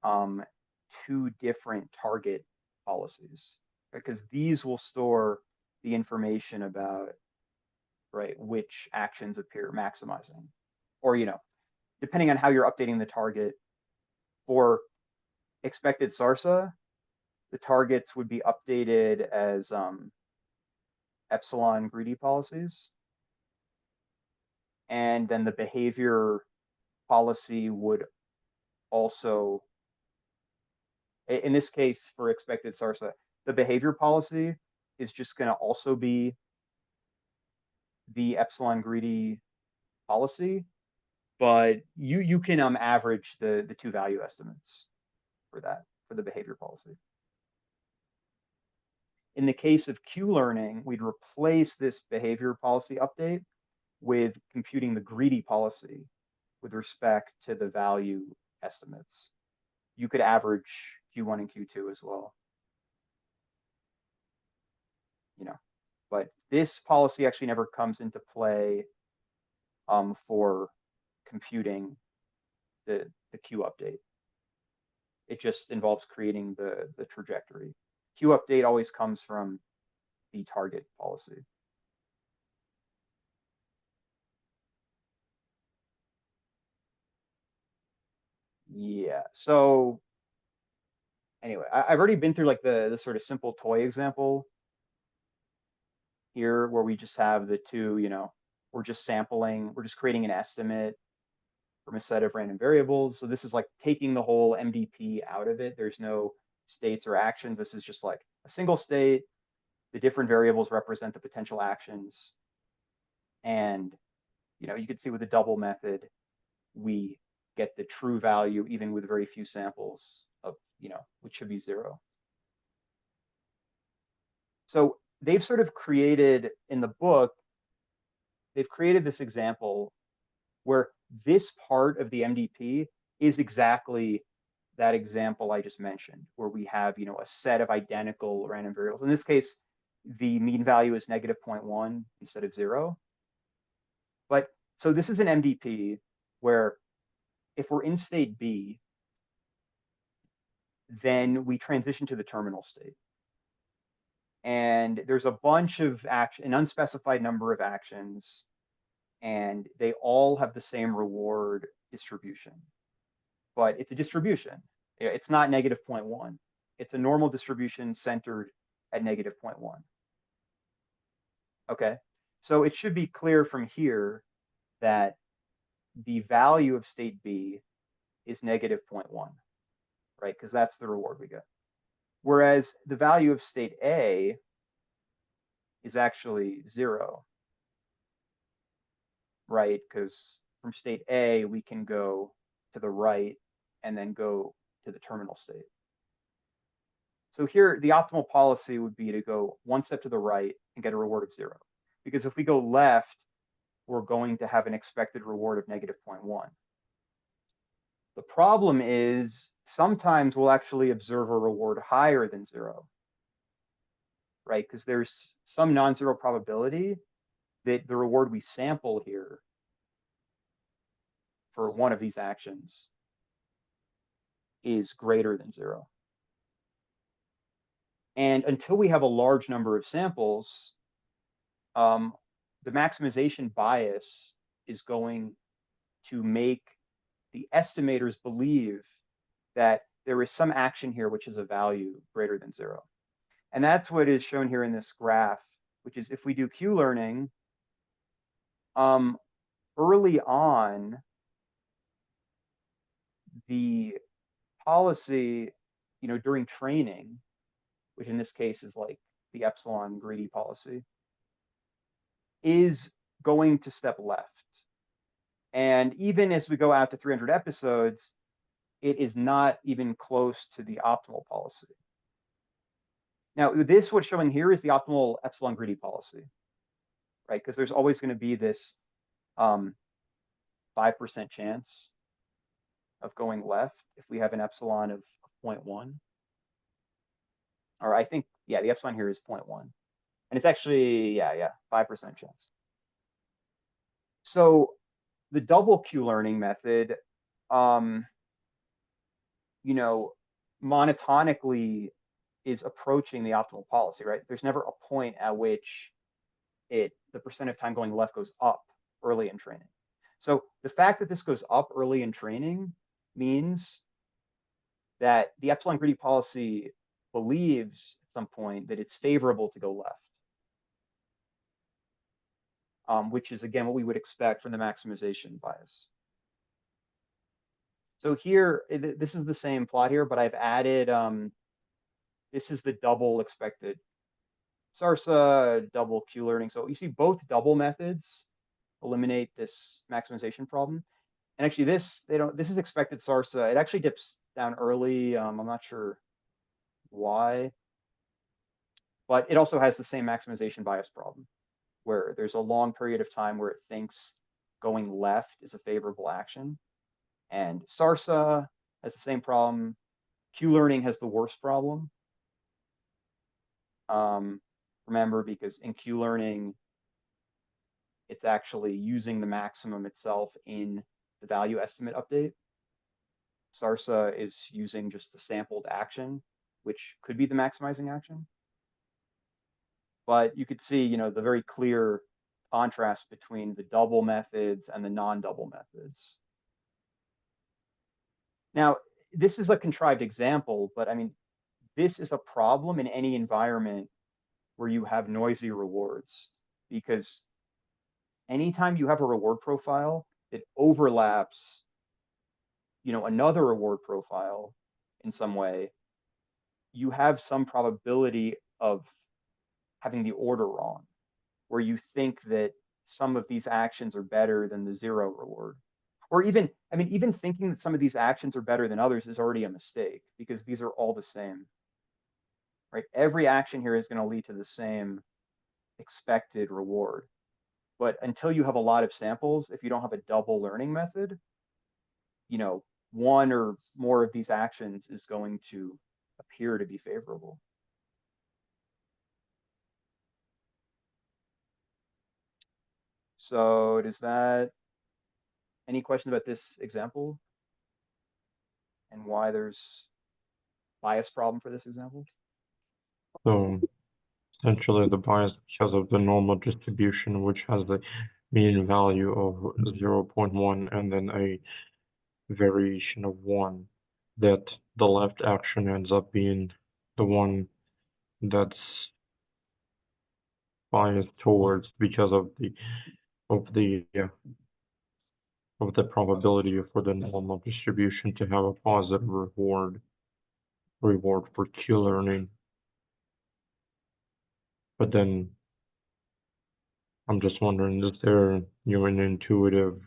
2 different target policies, because these will store the information about, right, which actions appear maximizing, or depending on how you're updating the target. For expected Sarsa, the targets would be updated as epsilon greedy policies, and then the behavior policy would also, in this case for expected Sarsa, the behavior policy is just going to also be the epsilon greedy policy, but you can average the 2 value estimates for the behavior policy. In the case of Q learning, we'd replace this behavior policy update with computing the greedy policy with respect to the value estimates. You could average Q1 and Q2 as well. But this policy actually never comes into play for computing the Q update. It just involves creating the trajectory. Q update always comes from the target policy. Yeah, so anyway, I've already been through like the sort of simple toy example. here where we just have the two, we're just sampling, we're just creating an estimate from a set of random variables. So this is like taking the whole MDP out of it. There's no states or actions. This is just like a single state. The different variables represent the potential actions. And, you can see with the double method, we get the true value even with very few samples of, which should be 0. So they've sort of created in the book, they've created this example where this part of the MDP is exactly that example I just mentioned, where we have, a set of identical random variables. In this case, the mean value is negative 0.1 instead of 0. But so this is an MDP where if we're in state B, then we transition to the terminal state. And there's a bunch of an unspecified number of actions, and they all have the same reward distribution. But it's a distribution. It's not negative 0.1. It's a normal distribution centered at negative 0.1. Okay, so it should be clear from here that the value of state B is negative 0.1, right? Because that's the reward we get. Whereas the value of state A is actually 0, right? Because from state A, we can go to the right and then go to the terminal state. So here, the optimal policy would be to go one step to the right and get a reward of 0. Because if we go left, we're going to have an expected reward of negative 0.1. The problem is sometimes we'll actually observe a reward higher than 0, right? Because there's some non-zero probability that the reward we sample here for one of these actions is greater than 0. And until we have a large number of samples, the maximization bias is going to make the estimators believe that there is some action here which is a value greater than 0. And that's what is shown here in this graph, which is if we do Q-learning, early on, the policy, during training, which in this case is like the epsilon greedy policy, is going to step left. And even as we go out to 300 episodes, it is not even close to the optimal policy. Now, what's showing here is the optimal epsilon greedy policy, right? Because there's always going to be this 5% chance of going left if we have an epsilon of 0.1. Or I think, the epsilon here is 0.1. And it's actually, 5% chance. So the double Q-learning method, monotonically is approaching the optimal policy, right? There's never a point at which the percent of time going left goes up early in training. So the fact that this goes up early in training means that the epsilon greedy policy believes at some point that it's favorable to go left, which is, again, what we would expect from the maximization bias. So here, this is the same plot here, but I've added, this is the double expected Sarsa, double Q-learning. So you see both double methods eliminate this maximization problem. And actually this is expected Sarsa. It actually dips down early. I'm not sure why, but it also has the same maximization bias problem where there's a long period of time where it thinks going left is a favorable action. And Sarsa has the same problem. Q-learning has the worst problem. Remember, because in Q-learning, it's actually using the maximum itself in the value estimate update. Sarsa is using just the sampled action, which could be the maximizing action. But you could see, the very clear contrast between the double methods and the non-double methods. Now, this is a contrived example, but I mean, this is a problem in any environment where you have noisy rewards, because anytime you have a reward profile that overlaps, another reward profile in some way, you have some probability of having the order wrong, where you think that some of these actions are better than the zero reward. Or even, even thinking that some of these actions are better than others is already a mistake, because these are all the same, right? Every action here is going to lead to the same expected reward. But until you have a lot of samples, if you don't have a double learning method, one or more of these actions is going to appear to be favorable. So does that, any question about this example and why there's bias problem for this example? So essentially the bias because of the normal distribution, which has the mean value of 0.1 and then a variation of 1, that the left action ends up being the one that's biased towards because of the probability for the normal distribution to have a positive reward for Q learning. But then I'm just wondering, is there an intuitive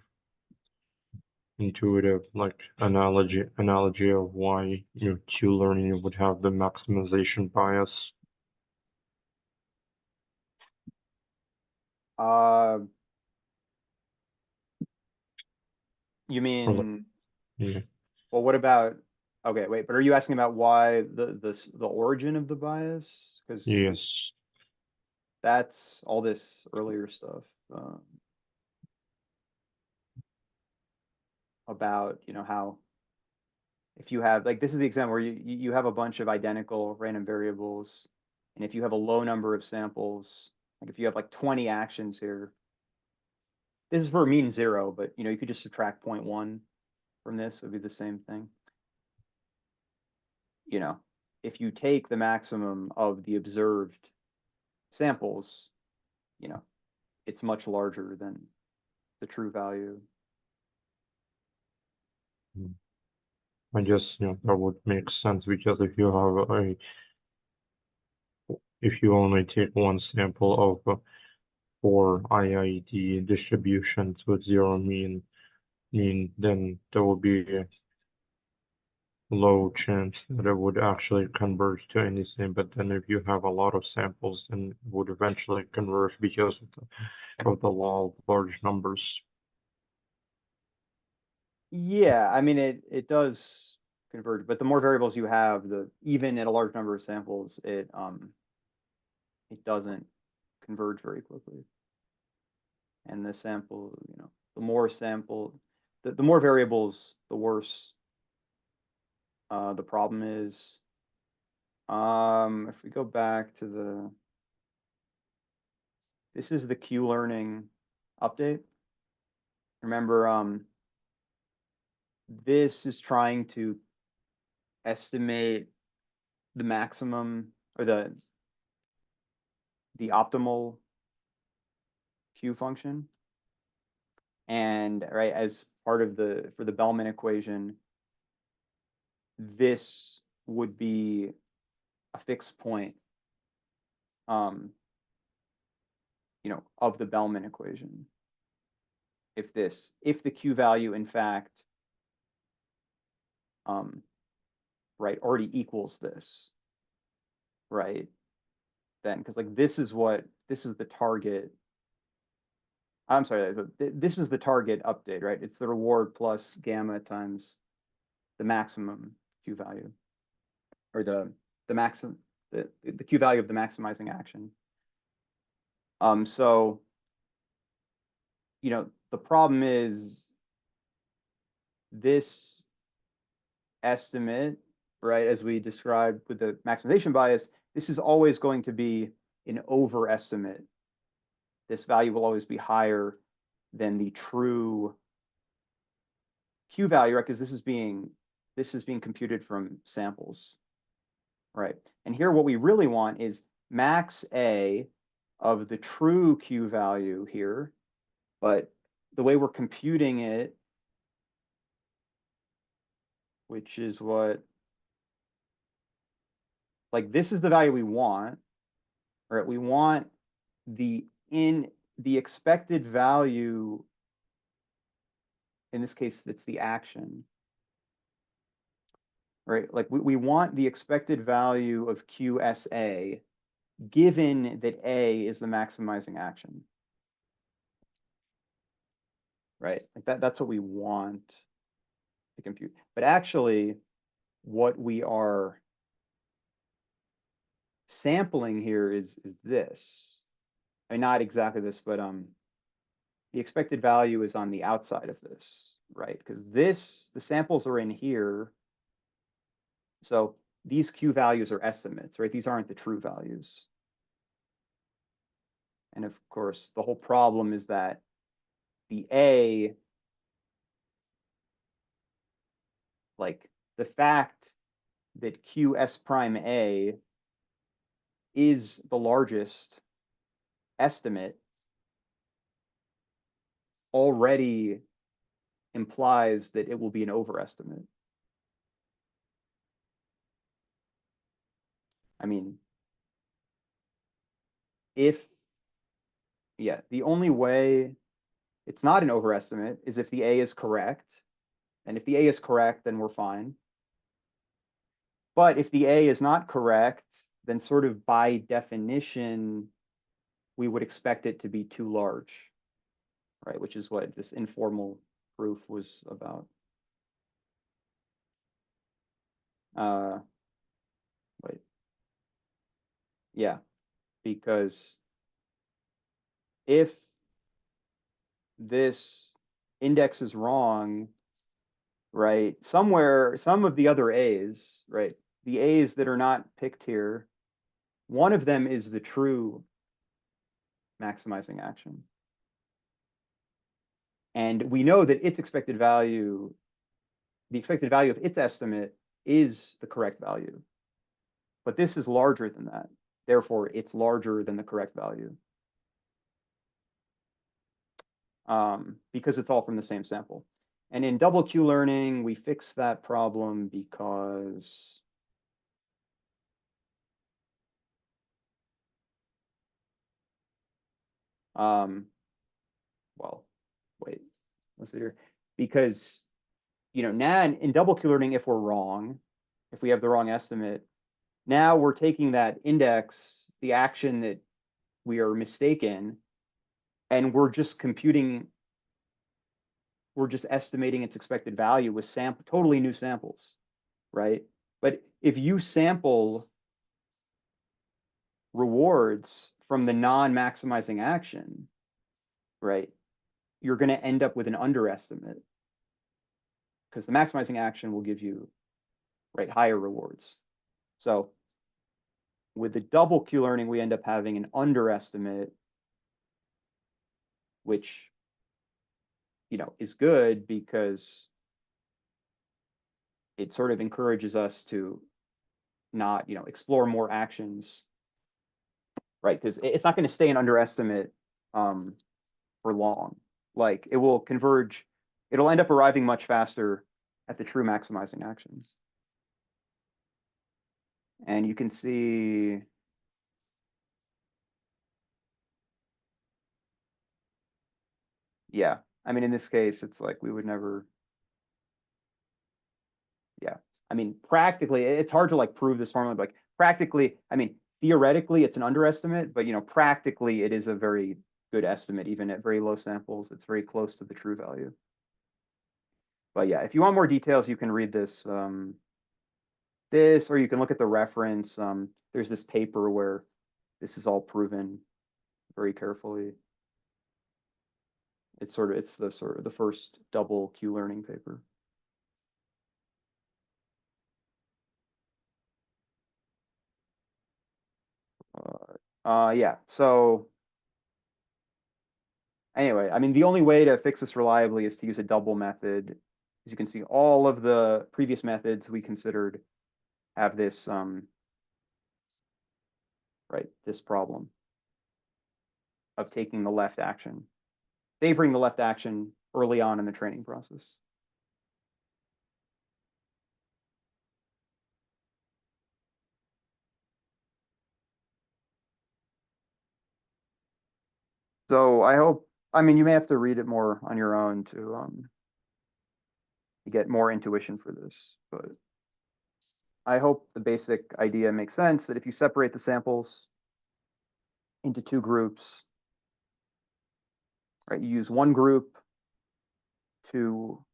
like analogy of why Q learning would have the maximization bias? You mean, Yeah. well, what about, okay, wait, but are you asking about why the origin of the bias? Because Yes. that's all this earlier stuff about, how if you have, like, this is the example where you have a bunch of identical random variables, and if you have a low number of samples, like if you have like 20 actions here, this is for mean 0, but you could just subtract 0.1 from this, it would be the same thing. If you take the maximum of the observed samples, it's much larger than the true value. I guess that would make sense, because if you only take one sample of 4 IID distributions with 0 mean, then there will be a low chance that it would actually converge to anything. But then if you have a lot of samples, then it would eventually converge because of the law of large numbers. Yeah, it does converge, but the more variables you have, even at a large number of samples, it doesn't converge very quickly. And the sample, the more the more variables, the worse the problem is. If we go back to this is the Q learning update. Remember, this is trying to estimate the maximum or the optimal Q function. And right, as part of for the Bellman equation, this would be a fixed point of the Bellman equation. If the Q value in fact right, already equals this, right? Then, because like this is the target. I'm sorry, this is the target update, right? It's the reward plus gamma times the maximum Q value, or the Q value of the maximizing action. So the problem is this estimate, right, as we described with the maximization bias, this is always going to be an overestimate. This value will always be higher than the true Q value, right? Because this is being computed from samples, right? And here what we really want is max A of the true Q value here, but the way we're computing it, which is what, like this is the value we want, right? We want the expected value, in this case, it's the action, right? Like we want the expected value of QSA given that A is the maximizing action, right? Like that's what we want to compute. But actually, what we are sampling here is this. I mean, not exactly this, but the expected value is on the outside of this, right? Because the samples are in here. So these Q values are estimates, right? These aren't the true values. And of course, the whole problem is that the A, like the fact that QS prime A is the largest estimate already implies that it will be an overestimate. I mean, the only way it's not an overestimate is if the A is correct. And if the A is correct, then we're fine. But if the A is not correct, then sort of by definition, we would expect it to be too large, right? Which is what this informal proof was about. Wait. Yeah, because if this index is wrong, right, somewhere, some of the other A's, right, the A's that are not picked here, one of them is the true maximizing action. And we know that its expected value, the expected value of its estimate is the correct value. But this is larger than that. Therefore, it's larger than the correct value. Because it's all from the same sample. And in double Q learning, we fix that problem because well, wait, let's see here. Because, now in double Q learning, if we're wrong, if we have the wrong estimate, now we're taking that index, the action that we are mistaken, and we're just estimating its expected value with totally new samples, right? But if you sample rewards from the non-maximizing action, right, you're going to end up with an underestimate because the maximizing action will give you, right, higher rewards. So with the double Q learning, we end up having an underestimate, which, is good because it sort of encourages us to not, explore more actions, right? Because it's not going to stay an underestimate for long. Like it will converge, it'll end up arriving much faster at the true maximizing action. And you can see, yeah, I mean, in this case, it's like we would never, yeah. I mean, practically, it's hard to like prove this formula, but like practically, I mean, theoretically, it's an underestimate, but practically, it is a very good estimate, even at very low samples. It's very close to the true value. But yeah, if you want more details, you can read this, or you can look at the reference. There's this paper where this is all proven very carefully. It's the first double Q learning paper. Yeah. So anyway, I mean, the only way to fix this reliably is to use a double method. As you can see, all of the previous methods we considered have this, right? This problem of taking the left action, favoring the left action early on in the training process. So I hope, I mean, you may have to read it more on your own to get more intuition for this, but I hope the basic idea makes sense that if you separate the samples into two groups, right, you use one group to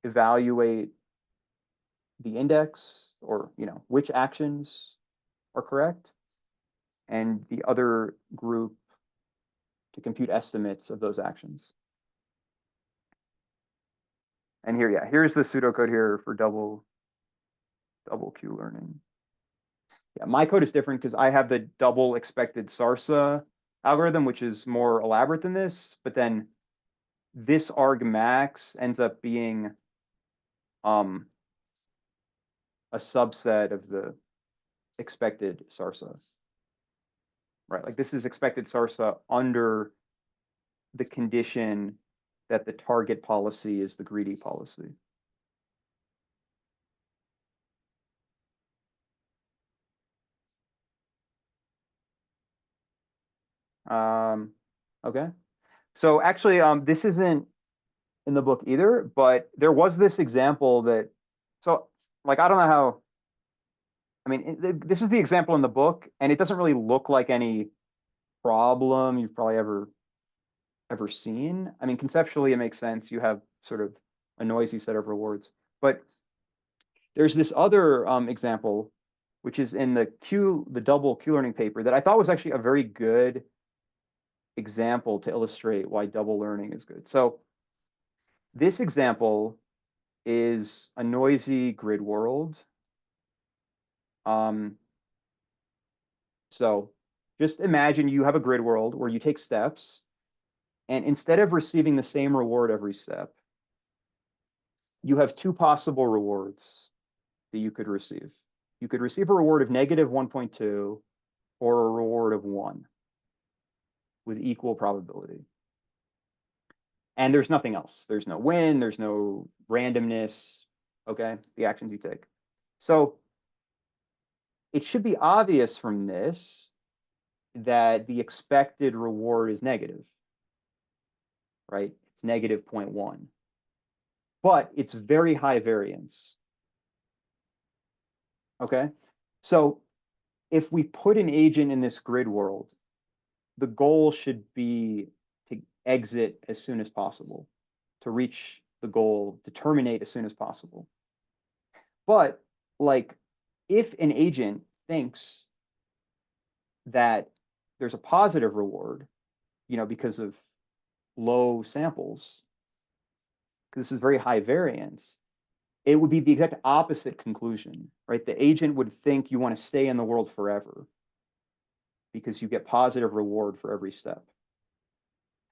evaluate the index or, which actions are correct, and the other group to compute estimates of those actions. And here, yeah, here's the pseudocode here for double Q learning. Yeah, my code is different because I have the double expected Sarsa algorithm, which is more elaborate than this, but then this argmax ends up being a subset of the expected Sarsa. Right, like this is expected Sarsa under the condition that the target policy is the greedy policy. Okay. So actually, this isn't in the book either, but there was this example that, so like, I don't know how, I mean, this is the example in the book, and it doesn't really look like any problem you've probably ever seen. I mean, conceptually, it makes sense. You have sort of a noisy set of rewards, but there's this other example, which is in the double Q learning paper that I thought was actually a very good example to illustrate why double learning is good. So this example is a noisy grid world. So just imagine you have a grid world where you take steps, and instead of receiving the same reward every step, you have two possible rewards that you could receive. You could receive a reward of negative 1.2 or a reward of 1 with equal probability. And there's nothing else. There's no win, there's no randomness, okay, the actions you take. So it should be obvious from this that the expected reward is negative, right? It's negative 0.1. But it's very high variance. Okay, so if we put an agent in this grid world, the goal should be to exit as soon as possible, to reach the goal, to terminate as soon as possible. But like, if an agent thinks that there's a positive reward, because of low samples, because this is very high variance, it would be the exact opposite conclusion, right? The agent would think you want to stay in the world forever because you get positive reward for every step.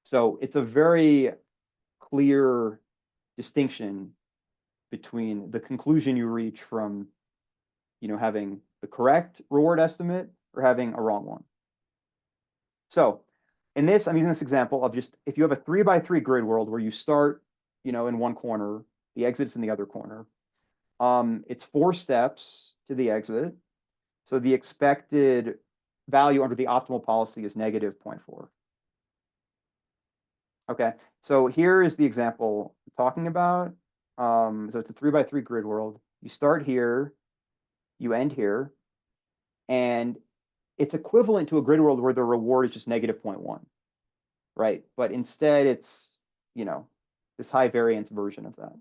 So it's a very clear distinction between the conclusion you reach from, having the correct reward estimate or having a wrong one. So in this, I'm using this example of just, if you have a 3x3 grid world where you start, in one corner, the exit's in the other corner. It's 4 steps to the exit. So the expected value under the optimal policy is negative 0.4. Okay, so here is the example I'm talking about. So it's a 3x3 grid world. You start here, you end here, and it's equivalent to a grid world where the reward is just negative 0.1, right? But instead it's, this high variance version of that.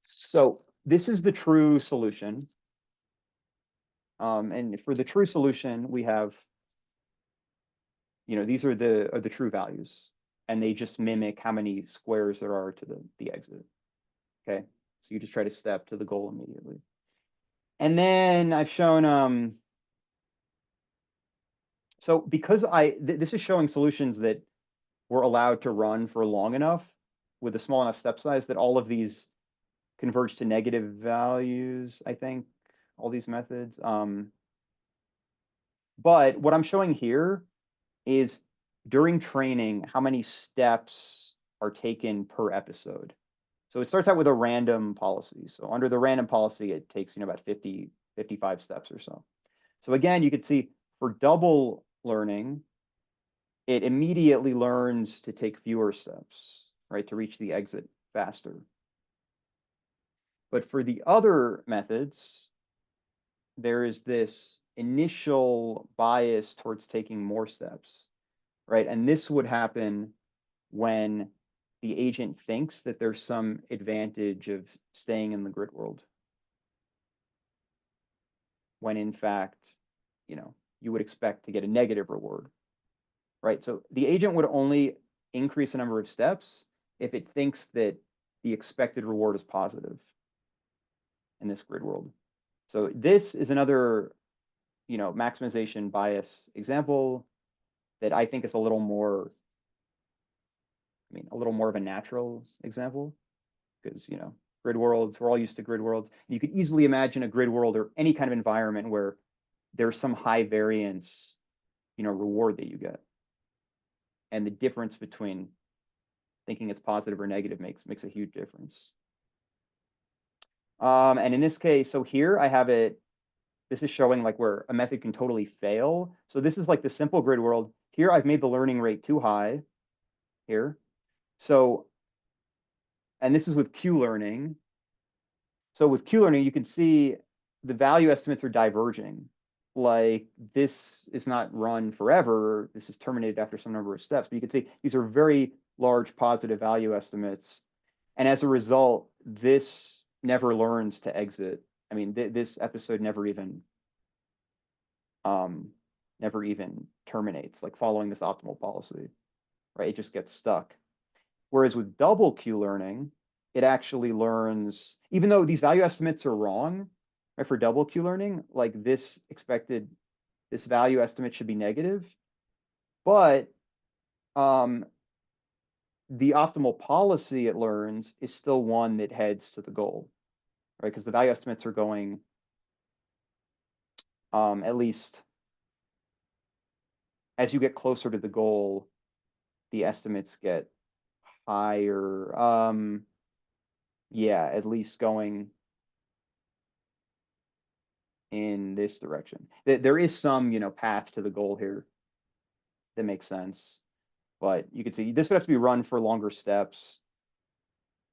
So this is the true solution. And for the true solution, we have, these are the true values, and they just mimic how many squares there are to the exit. Okay, so you just try to step to the goal immediately. And then I've shown, so because this is showing solutions that were allowed to run for long enough with a small enough step size that all of these converge to negative values, I think, all these methods. But what I'm showing here is during training, how many steps are taken per episode. So it starts out with a random policy. So under the random policy, it takes, about 50, 55 steps or so. So again, you could see for double learning, it immediately learns to take fewer steps, right, to reach the exit faster. But for the other methods, there is this initial bias towards taking more steps, right? And this would happen when the agent thinks that there's some advantage of staying in the grid world, when in fact, you would expect to get a negative reward, right? So the agent would only increase the number of steps if it thinks that the expected reward is positive in this grid world. So this is another, maximization bias example that I think is a little more of a natural example, because, grid worlds, we're all used to grid worlds. You could easily imagine a grid world or any kind of environment where there's some high variance, reward that you get. And the difference between thinking it's positive or negative makes a huge difference. And in this case, so here I have it, this is showing like where a method can totally fail. So this is like the simple grid world. Here I've made the learning rate too high here. So, and this is with Q learning. So with Q learning, you can see the value estimates are diverging. Like this is not run forever. This is terminated after some number of steps. But you can see these are very large positive value estimates. And as a result, this never learns to exit. I mean, this episode never even terminates, like following this optimal policy, right? It just gets stuck. Whereas with double Q learning, it actually learns, even though these value estimates are wrong, right? For double Q learning, like this value estimate should be negative, but the optimal policy it learns is still one that heads to the goal, right? Because the value estimates are going, at least as you get closer to the goal, the estimates get higher. Yeah, at least going in this direction. There is some, path to the goal here that makes sense. But you could see this would have to be run for longer steps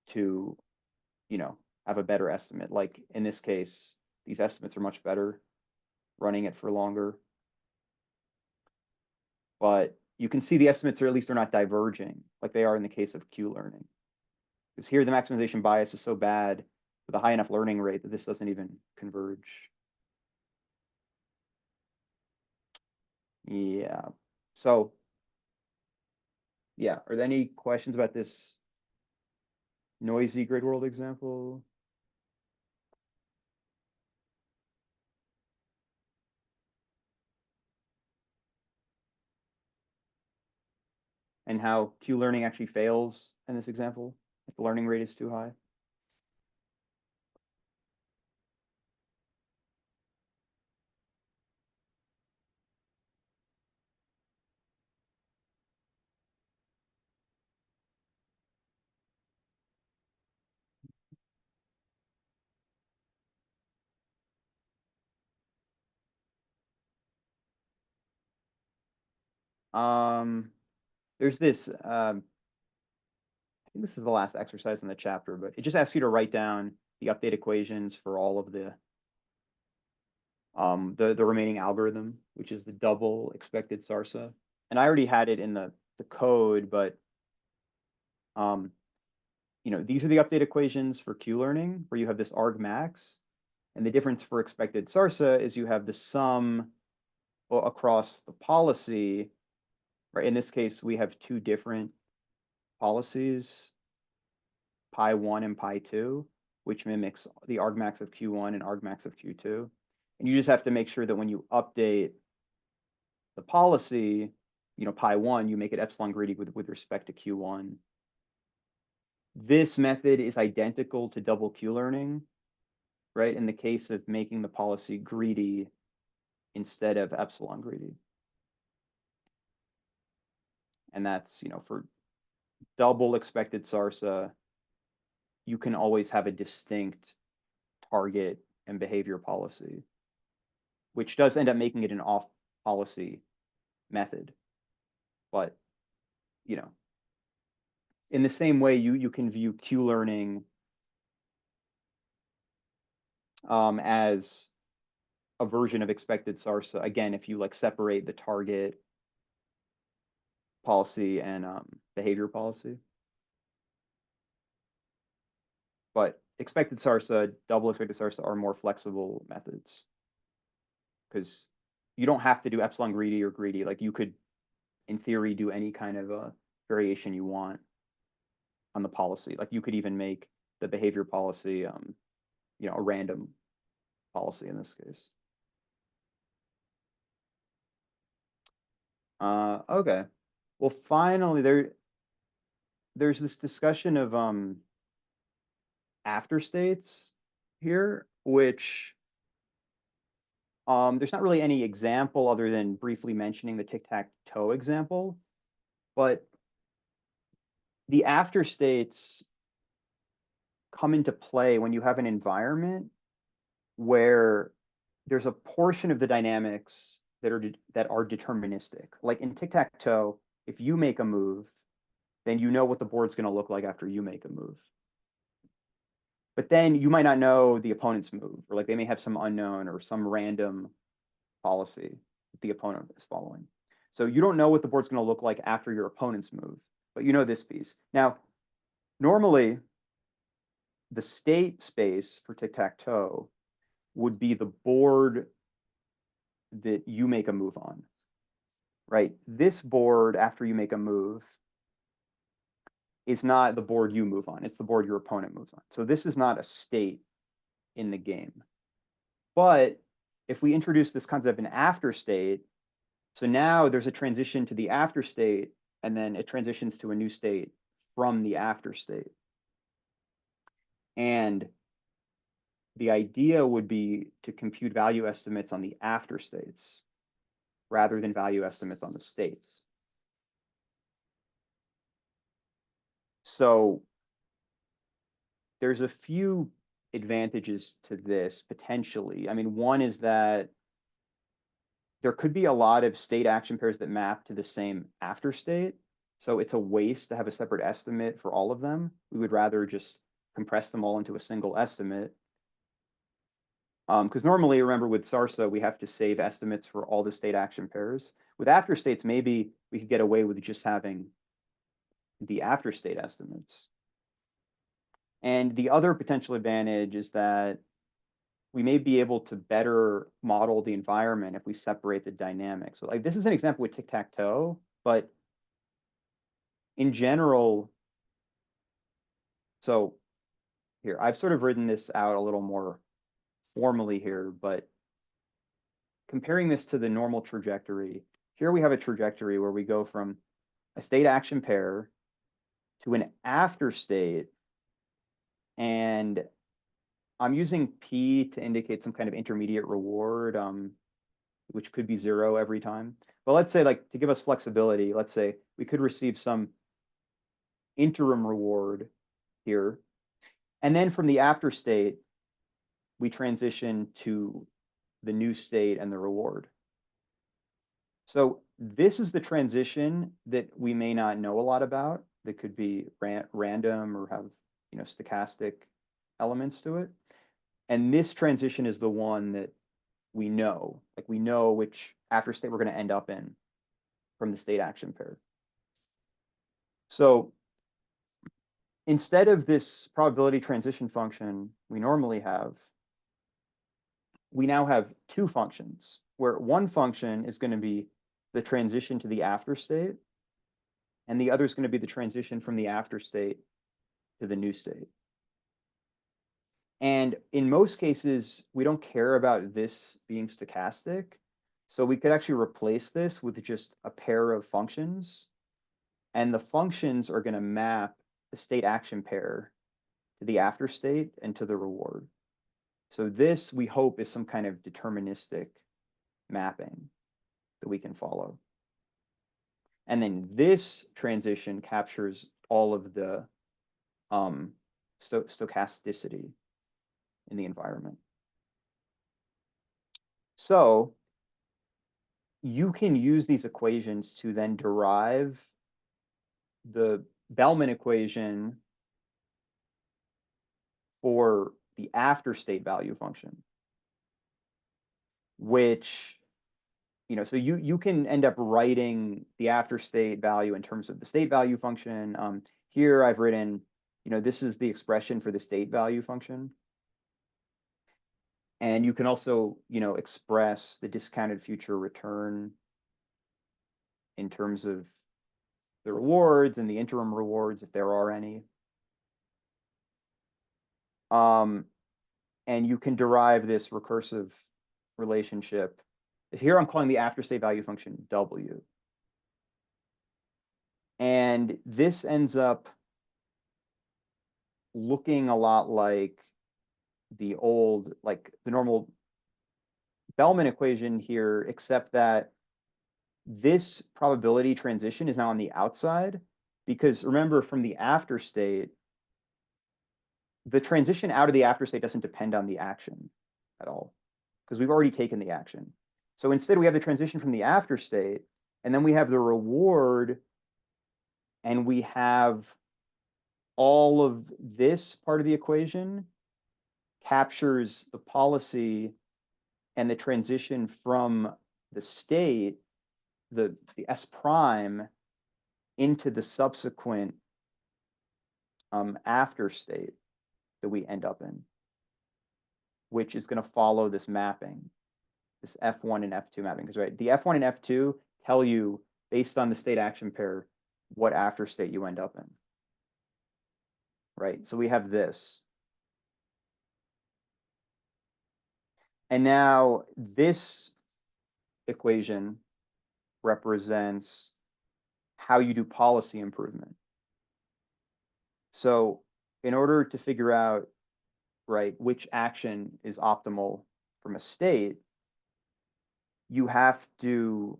to, have a better estimate. Like in this case, these estimates are much better running it for longer. But you can see the estimates are, at least they're not diverging like they are in the case of Q learning. Because here the maximization bias is so bad with a high enough learning rate that this doesn't even converge. Yeah. So, yeah, are there any questions about this noisy grid world example? And how Q learning actually fails in this example if the learning rate is too high? There's this, I think this is the last exercise in the chapter, but it just asks you to write down the update equations for all of the remaining algorithm, which is the double expected Sarsa. And I already had it in the code, but these are the update equations for Q learning, where you have this argmax, and the difference for expected Sarsa is you have the sum across the policy, right? In this case, we have two different policies, pi1 and pi2, which mimics the argmax of Q1 and argmax of Q2. And you just have to make sure that when you update the policy, pi1, you make it epsilon greedy with respect to Q1. This method is identical to double Q learning, right? In the case of making the policy greedy, instead of epsilon greedy. And that's, for double expected Sarsa, you can always have a distinct target and behavior policy, which does end up making it an off policy method. But, in the same way, you can view Q learning as a version of expected Sarsa. Again, if you separate the target policy and behavior policy. But expected Sarsa, double expected Sarsa are more flexible methods because you don't have to do epsilon greedy or greedy. You could, in theory, do any kind of a variation you want on the policy. You could even make the behavior policy, a random policy in this case. Okay. Well, finally, there's this discussion of afterstates here, which there's not really any example other than briefly mentioning the tic-tac-toe example, but the afterstates come into play when you have an environment where there's a portion of the dynamics that are deterministic. Like in tic-tac-toe, if you make a move, then you know what the board's going to look like after you make a move. But then you might not know the opponent's move, or they may have some unknown or some random policy that the opponent is following. So you don't know what the board's going to look like after your opponent's move, but you know this piece. Now, normally, the state space for tic-tac-toe would be the board that you make a move on, right? This board, after you make a move, is not the board you move on. It's the board your opponent moves on. So this is not a state in the game. But if we introduce this concept of an after state, so now there's a transition to the after state, and then it transitions to a new state from the after state. And the idea would be to compute value estimates on the after states rather than value estimates on the states. So there's a few advantages to this potentially. I mean, one is that there could be a lot of state action pairs that map to the same after state. So it's a waste to have a separate estimate for all of them. We would rather just compress them all into a single estimate. Because normally, remember, with Sarsa, we have to save estimates for all the state action pairs. With after states, maybe we could get away with just having the after state estimates. And the other potential advantage is that we may be able to better model the environment if we separate the dynamics. So this is an example with tic-tac-toe, but in general, so here, I've sort of written this out a little more formally here, but comparing this to the normal trajectory, here we have a trajectory where we go from a state action pair to an after state, and I'm using P to indicate some kind of intermediate reward, which could be 0 every time. But let's say, to give us flexibility, let's say we could receive some interim reward here. And then from the after state, we transition to the new state and the reward. So this is the transition that we may not know a lot about, that could be random or have stochastic elements to it. And this transition is the one that we know, we know which after state we're going to end up in from the state action pair. So instead of this probability transition function we normally have, we now have two functions, where one function is going to be the transition to the after state, and the other is going to be the transition from the after state to the new state. And in most cases, we don't care about this being stochastic. So we could actually replace this with just a pair of functions. And the functions are going to map the state action pair to the after state and to the reward. So this, we hope, is some kind of deterministic mapping that we can follow. And then this transition captures all of the stochasticity in the environment. So you can use these equations to then derive the Bellman equation for the after state value function, which, so you can end up writing the after state value in terms of the state value function. Here I've written, this is the expression for the state value function. And you can also, express the discounted future return in terms of the rewards and the interim rewards, if there are any. And you can derive this recursive relationship. Here I'm calling the after state value function W. And this ends up looking a lot like the normal Bellman equation here, except that this probability transition is now on the outside, because remember, from the after state, the transition out of the after state doesn't depend on the action at all, because we've already taken the action. So instead, we have the transition from the after state, and then we have the reward, and we have all of this part of the equation captures the policy and the transition from the state, the S prime, into the subsequent after state that we end up in, which is going to follow this mapping, this F1 and F2 mapping. Because the F1 and F2 tell you, based on the state action pair, what after state you end up in. Right? So we have this. And now this equation represents how you do policy improvement. So in order to figure out, which action is optimal from a state, you have to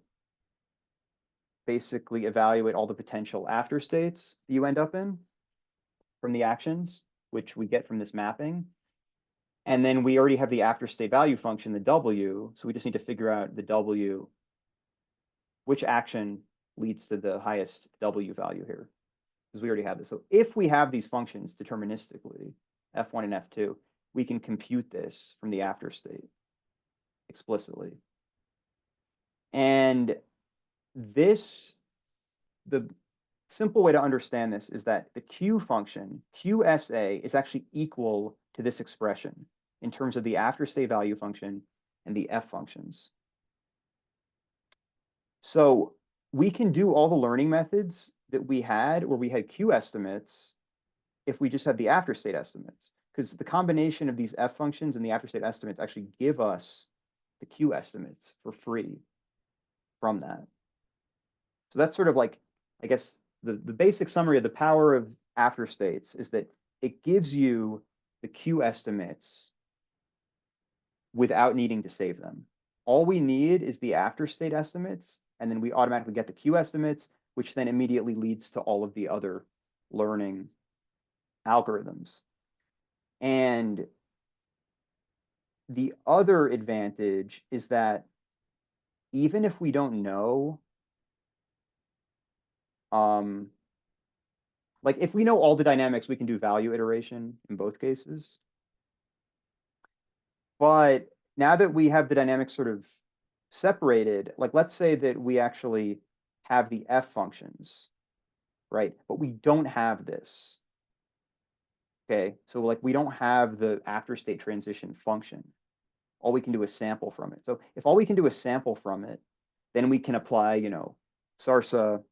basically evaluate all the potential after states you end up in from the actions, which we get from this mapping. And then we already have the after state value function, the W. So we just need to figure out the W, which action leads to the highest W value here, because we already have this. So if we have these functions deterministically, F1 and F2, we can compute this from the after state explicitly. And the simple way to understand this is that the Q function, QSA, is actually equal to this expression in terms of the after state value function and the F functions. So we can do all the learning methods that we had where we had Q estimates if we just had the after state estimates, because the combination of these F functions and the after state estimates actually give us the Q estimates for free from that. So that's sort of like, I guess, the basic summary of the power of after states is that it gives you the Q estimates without needing to save them. All we need is the after state estimates, and then we automatically get the Q estimates, which then immediately leads to all of the other learning algorithms. And the other advantage is that even if we don't know, if we know all the dynamics, we can do value iteration in both cases. But now that we have the dynamics sort of separated, let's say that we actually have the F functions, right? But we don't have this. Okay, so we don't have the after state transition function. All we can do is sample from it. So if all we can do is sample from it, then we can apply, Sarsa,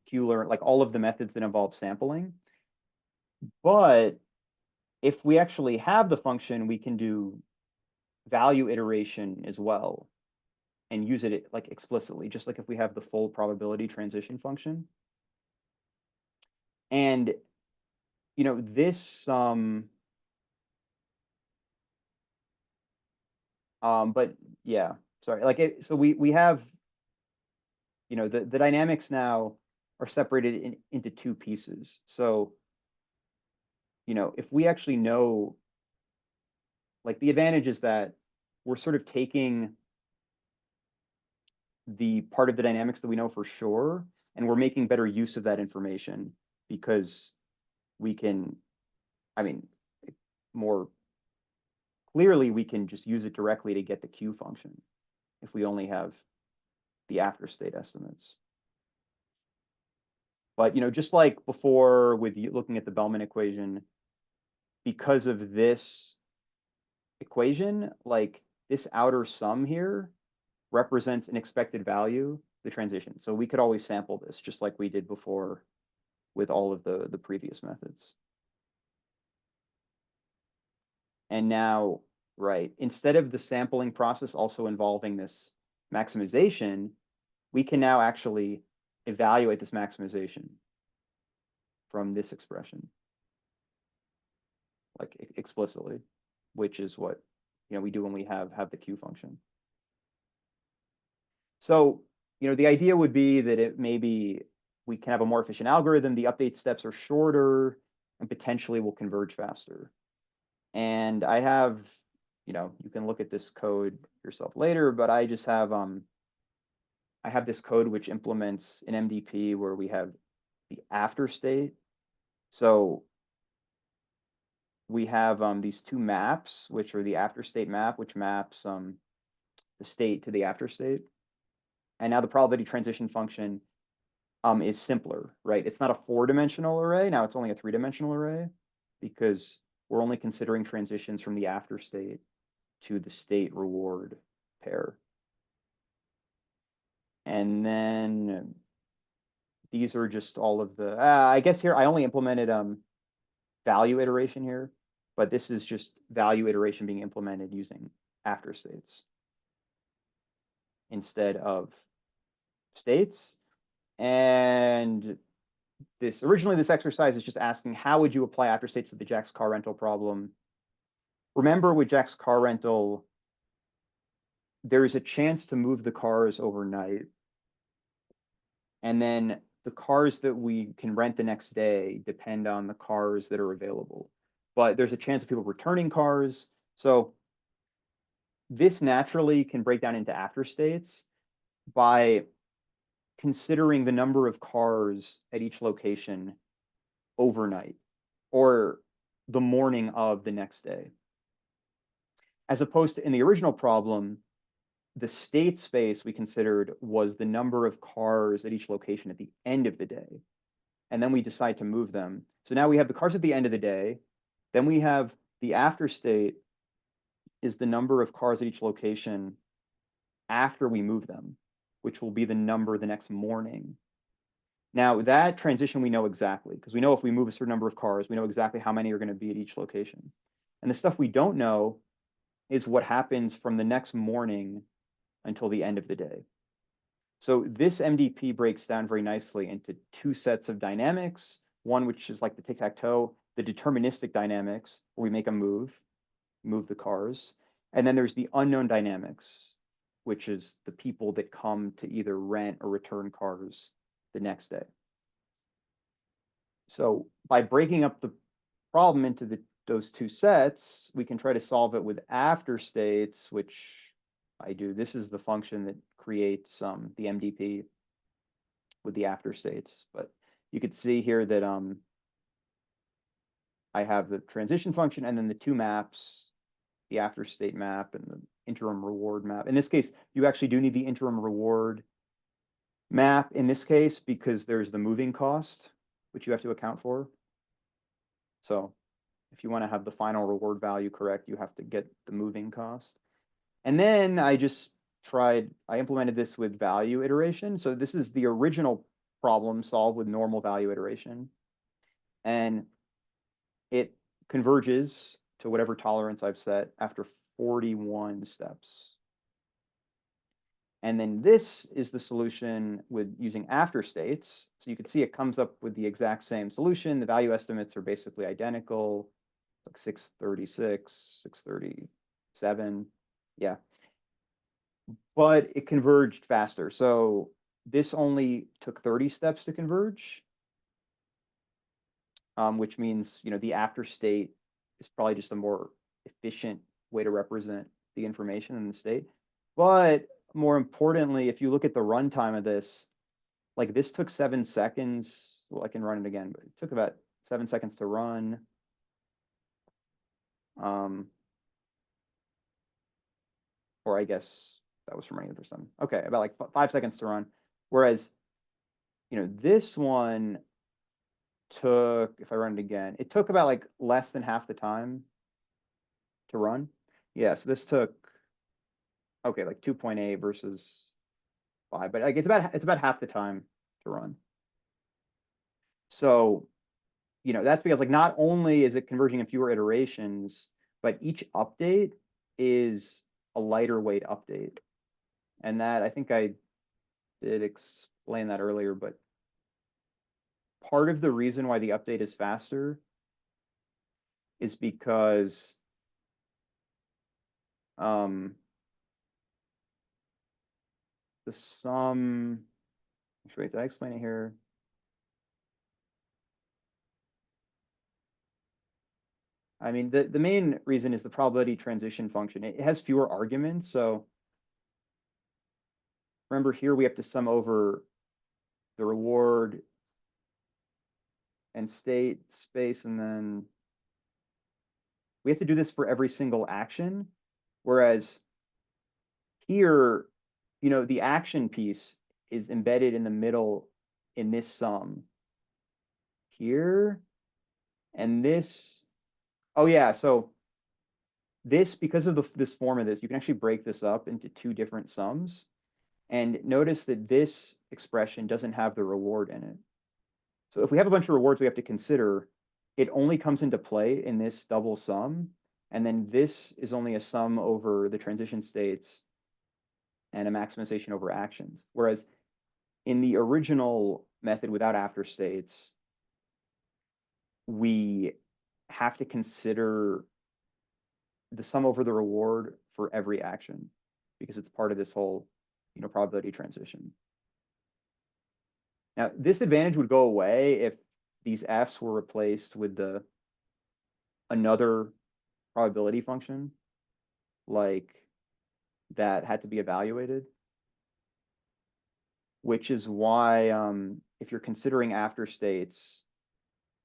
Q-learn, all of the methods that involve sampling. But if we actually have the function, we can do value iteration as well and use it explicitly, just like if we have the full probability transition function. And this but yeah, sorry, like so we have, the dynamics now are separated into two pieces. So, if we actually know, like the advantage is that we're sort of taking the part of the dynamics that we know for sure, and we're making better use of that information because we can, I mean, more clearly, we can just use it directly to get the Q function if we only have the after state estimates. But, just like before with looking at the Bellman equation, because of this equation, like this outer sum here represents an expected value, the transition. So we could always sample this just like we did before with all of the previous methods. And now, right, instead of the sampling process also involving this maximization, we can now actually evaluate this maximization from this expression, like explicitly, which is what we do when we have the Q function. So, the idea would be that it maybe we can have a more efficient algorithm, the update steps are shorter, and potentially will converge faster. And I have, you can look at this code yourself later, but I just have I have this code which implements an MDP where we have the after state. So we have these two maps, which are the after state map, which maps the state to the after state. And now the probability transition function is simpler, right? It's not a 4-dimensional array. Now it's only a 3-dimensional array because we're only considering transitions from the after state to the state reward pair. And then these are just all of the, I guess here I only implemented value iteration here, but this is just value iteration being implemented using after states instead of states. And originally this exercise is just asking how would you apply after states to the Jack's car rental problem. Remember with Jack's car rental, there is a chance to move the cars overnight. And then the cars that we can rent the next day depend on the cars that are available. But there's a chance of people returning cars. So this naturally can break down into after states by considering the number of cars at each location overnight or the morning of the next day. As opposed to in the original problem, the state space we considered was the number of cars at each location at the end of the day. And then we decide to move them. So now we have the cars at the end of the day. Then we have the after state is the number of cars at each location after we move them, which will be the number the next morning. Now that transition we know exactly, because we know if we move a certain number of cars, we know exactly how many are going to be at each location. And the stuff we don't know is what happens from the next morning until the end of the day. So this MDP breaks down very nicely into two sets of dynamics, one which is like the tic-tac-toe, the deterministic dynamics, where we make a move the cars. And then there's the unknown dynamics, which is the people that come to either rent or return cars the next day. So by breaking up the problem into those two sets, we can try to solve it with after states, which I do. This is the function that creates the MDP with the after states. But you could see here that I have the transition function and then the two maps, the after state map and the interim reward map. In this case, you actually do need the interim reward map in this case because there's the moving cost, which you have to account for. So if you want to have the final reward value correct, you have to get the moving cost. And then I implemented this with value iteration. So this is the original problem solved with normal value iteration. And it converges to whatever tolerance I've set after 41 steps. And then this is the solution with using after states. So you can see it comes up with the exact same solution. The value estimates are basically identical, like 636, 637. Yeah. but it converged faster. So this only took 30 steps to converge, which means, the after state is probably just a more efficient way to represent the information in the state. But more importantly, if you look at the runtime of this, like this took 7 seconds. Well, I can run it again, but it took about 7 seconds to run. Or I guess that was from running it for some. Okay, about like 5 seconds to run. Whereas, this one took, if I run it again, it took about like less than half the time to run. Yeah, so this took, okay, like 2.8 versus 5, but like it's about half the time to run. So, that's because like not only is it converging in fewer iterations, but each update is a lighter weight update. And that I think I did explain that earlier, but part of the reason why the update is faster is because the sum, actually, wait, did I explain it here? I mean, the main reason is the probability transition function. It has fewer arguments. So remember here, we have to sum over the reward and state space, and then we have to do this for every single action. Whereas here, the action piece is embedded in the middle in this sum here. And this, oh yeah, so this, because of this form of this, you can actually break this up into two different sums. And notice that this expression doesn't have the reward in it. So if we have a bunch of rewards we have to consider, it only comes into play in this double sum. And then this is only a sum over the transition states and a maximization over actions. Whereas in the original method without after states, we have to consider the sum over the reward for every action because it's part of this whole, probability transition. Now, this advantage would go away if these f's were replaced with another probability function, like that had to be evaluated, which is why if you're considering after states,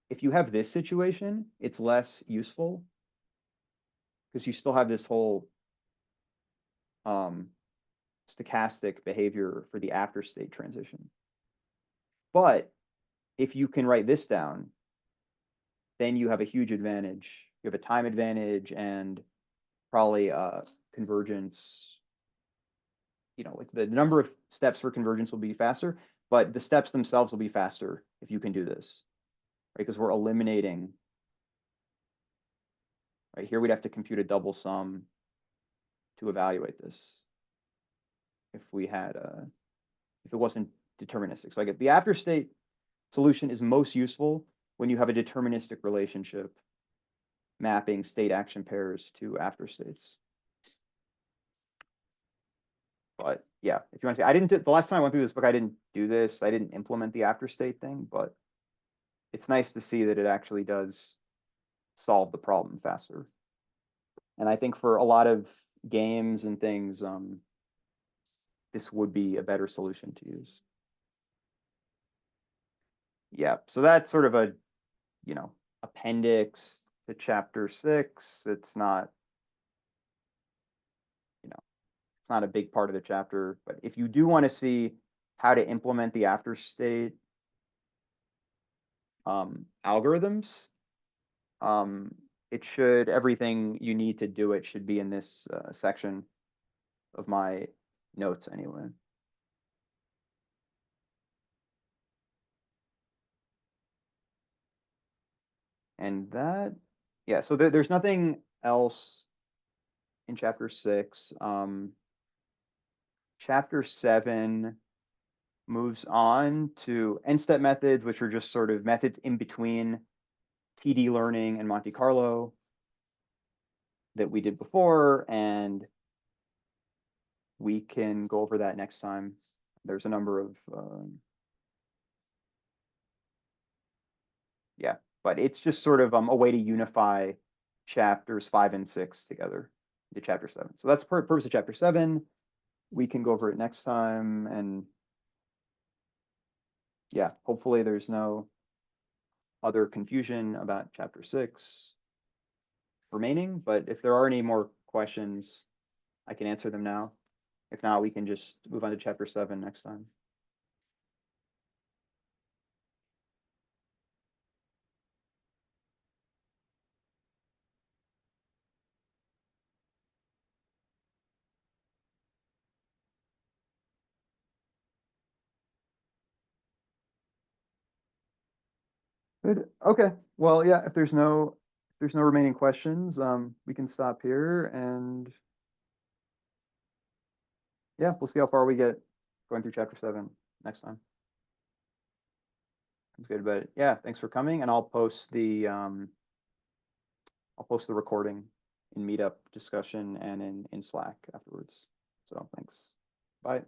if you have this situation, it's less useful because you still have this whole stochastic behavior for the after state transition. But if you can write this down, then you have a huge advantage. You have a time advantage and probably convergence. Like the number of steps for convergence will be faster, but the steps themselves will be faster if you can do this, right? Because we're eliminating, right? Here we'd have to compute a double sum to evaluate this if we had if it wasn't deterministic. So I guess the after state solution is most useful when you have a deterministic relationship mapping state action pairs to after states. But yeah, if you want to see, I didn't do the last time I went through this book, I didn't do this. I didn't implement the after state thing, but it's nice to see that it actually does solve the problem faster. And I think for a lot of games and things, this would be a better solution to use. Yeah, so that's sort of a, appendix to chapter 6. It's not, it's not a big part of the chapter, but if you do want to see how to implement the after state algorithms, everything you need to do it should be in this section of my notes anyway. And that, yeah, so there's nothing else in chapter 6. Chapter 7 moves on to n-step methods, which are just sort of methods in between TD learning and Monte Carlo that we did before. And we can go over that next time. There's a number of, yeah, but it's just sort of a way to unify chapters 5 and 6 together into chapter 7. So that's the purpose of chapter 7. We can go over it next time, and yeah, hopefully there's no other confusion about chapter 6 remaining, but if there are any more questions, I can answer them now. If not, we can just move on to chapter 7 next time. Good. Okay. Well, yeah, if there's no remaining questions, we can stop here, and yeah, we'll see how far we get going through chapter 7 next time. That's good, but yeah, thanks for coming, and I'll post the recording in Meetup discussion and in Slack afterwards. So thanks. Bye.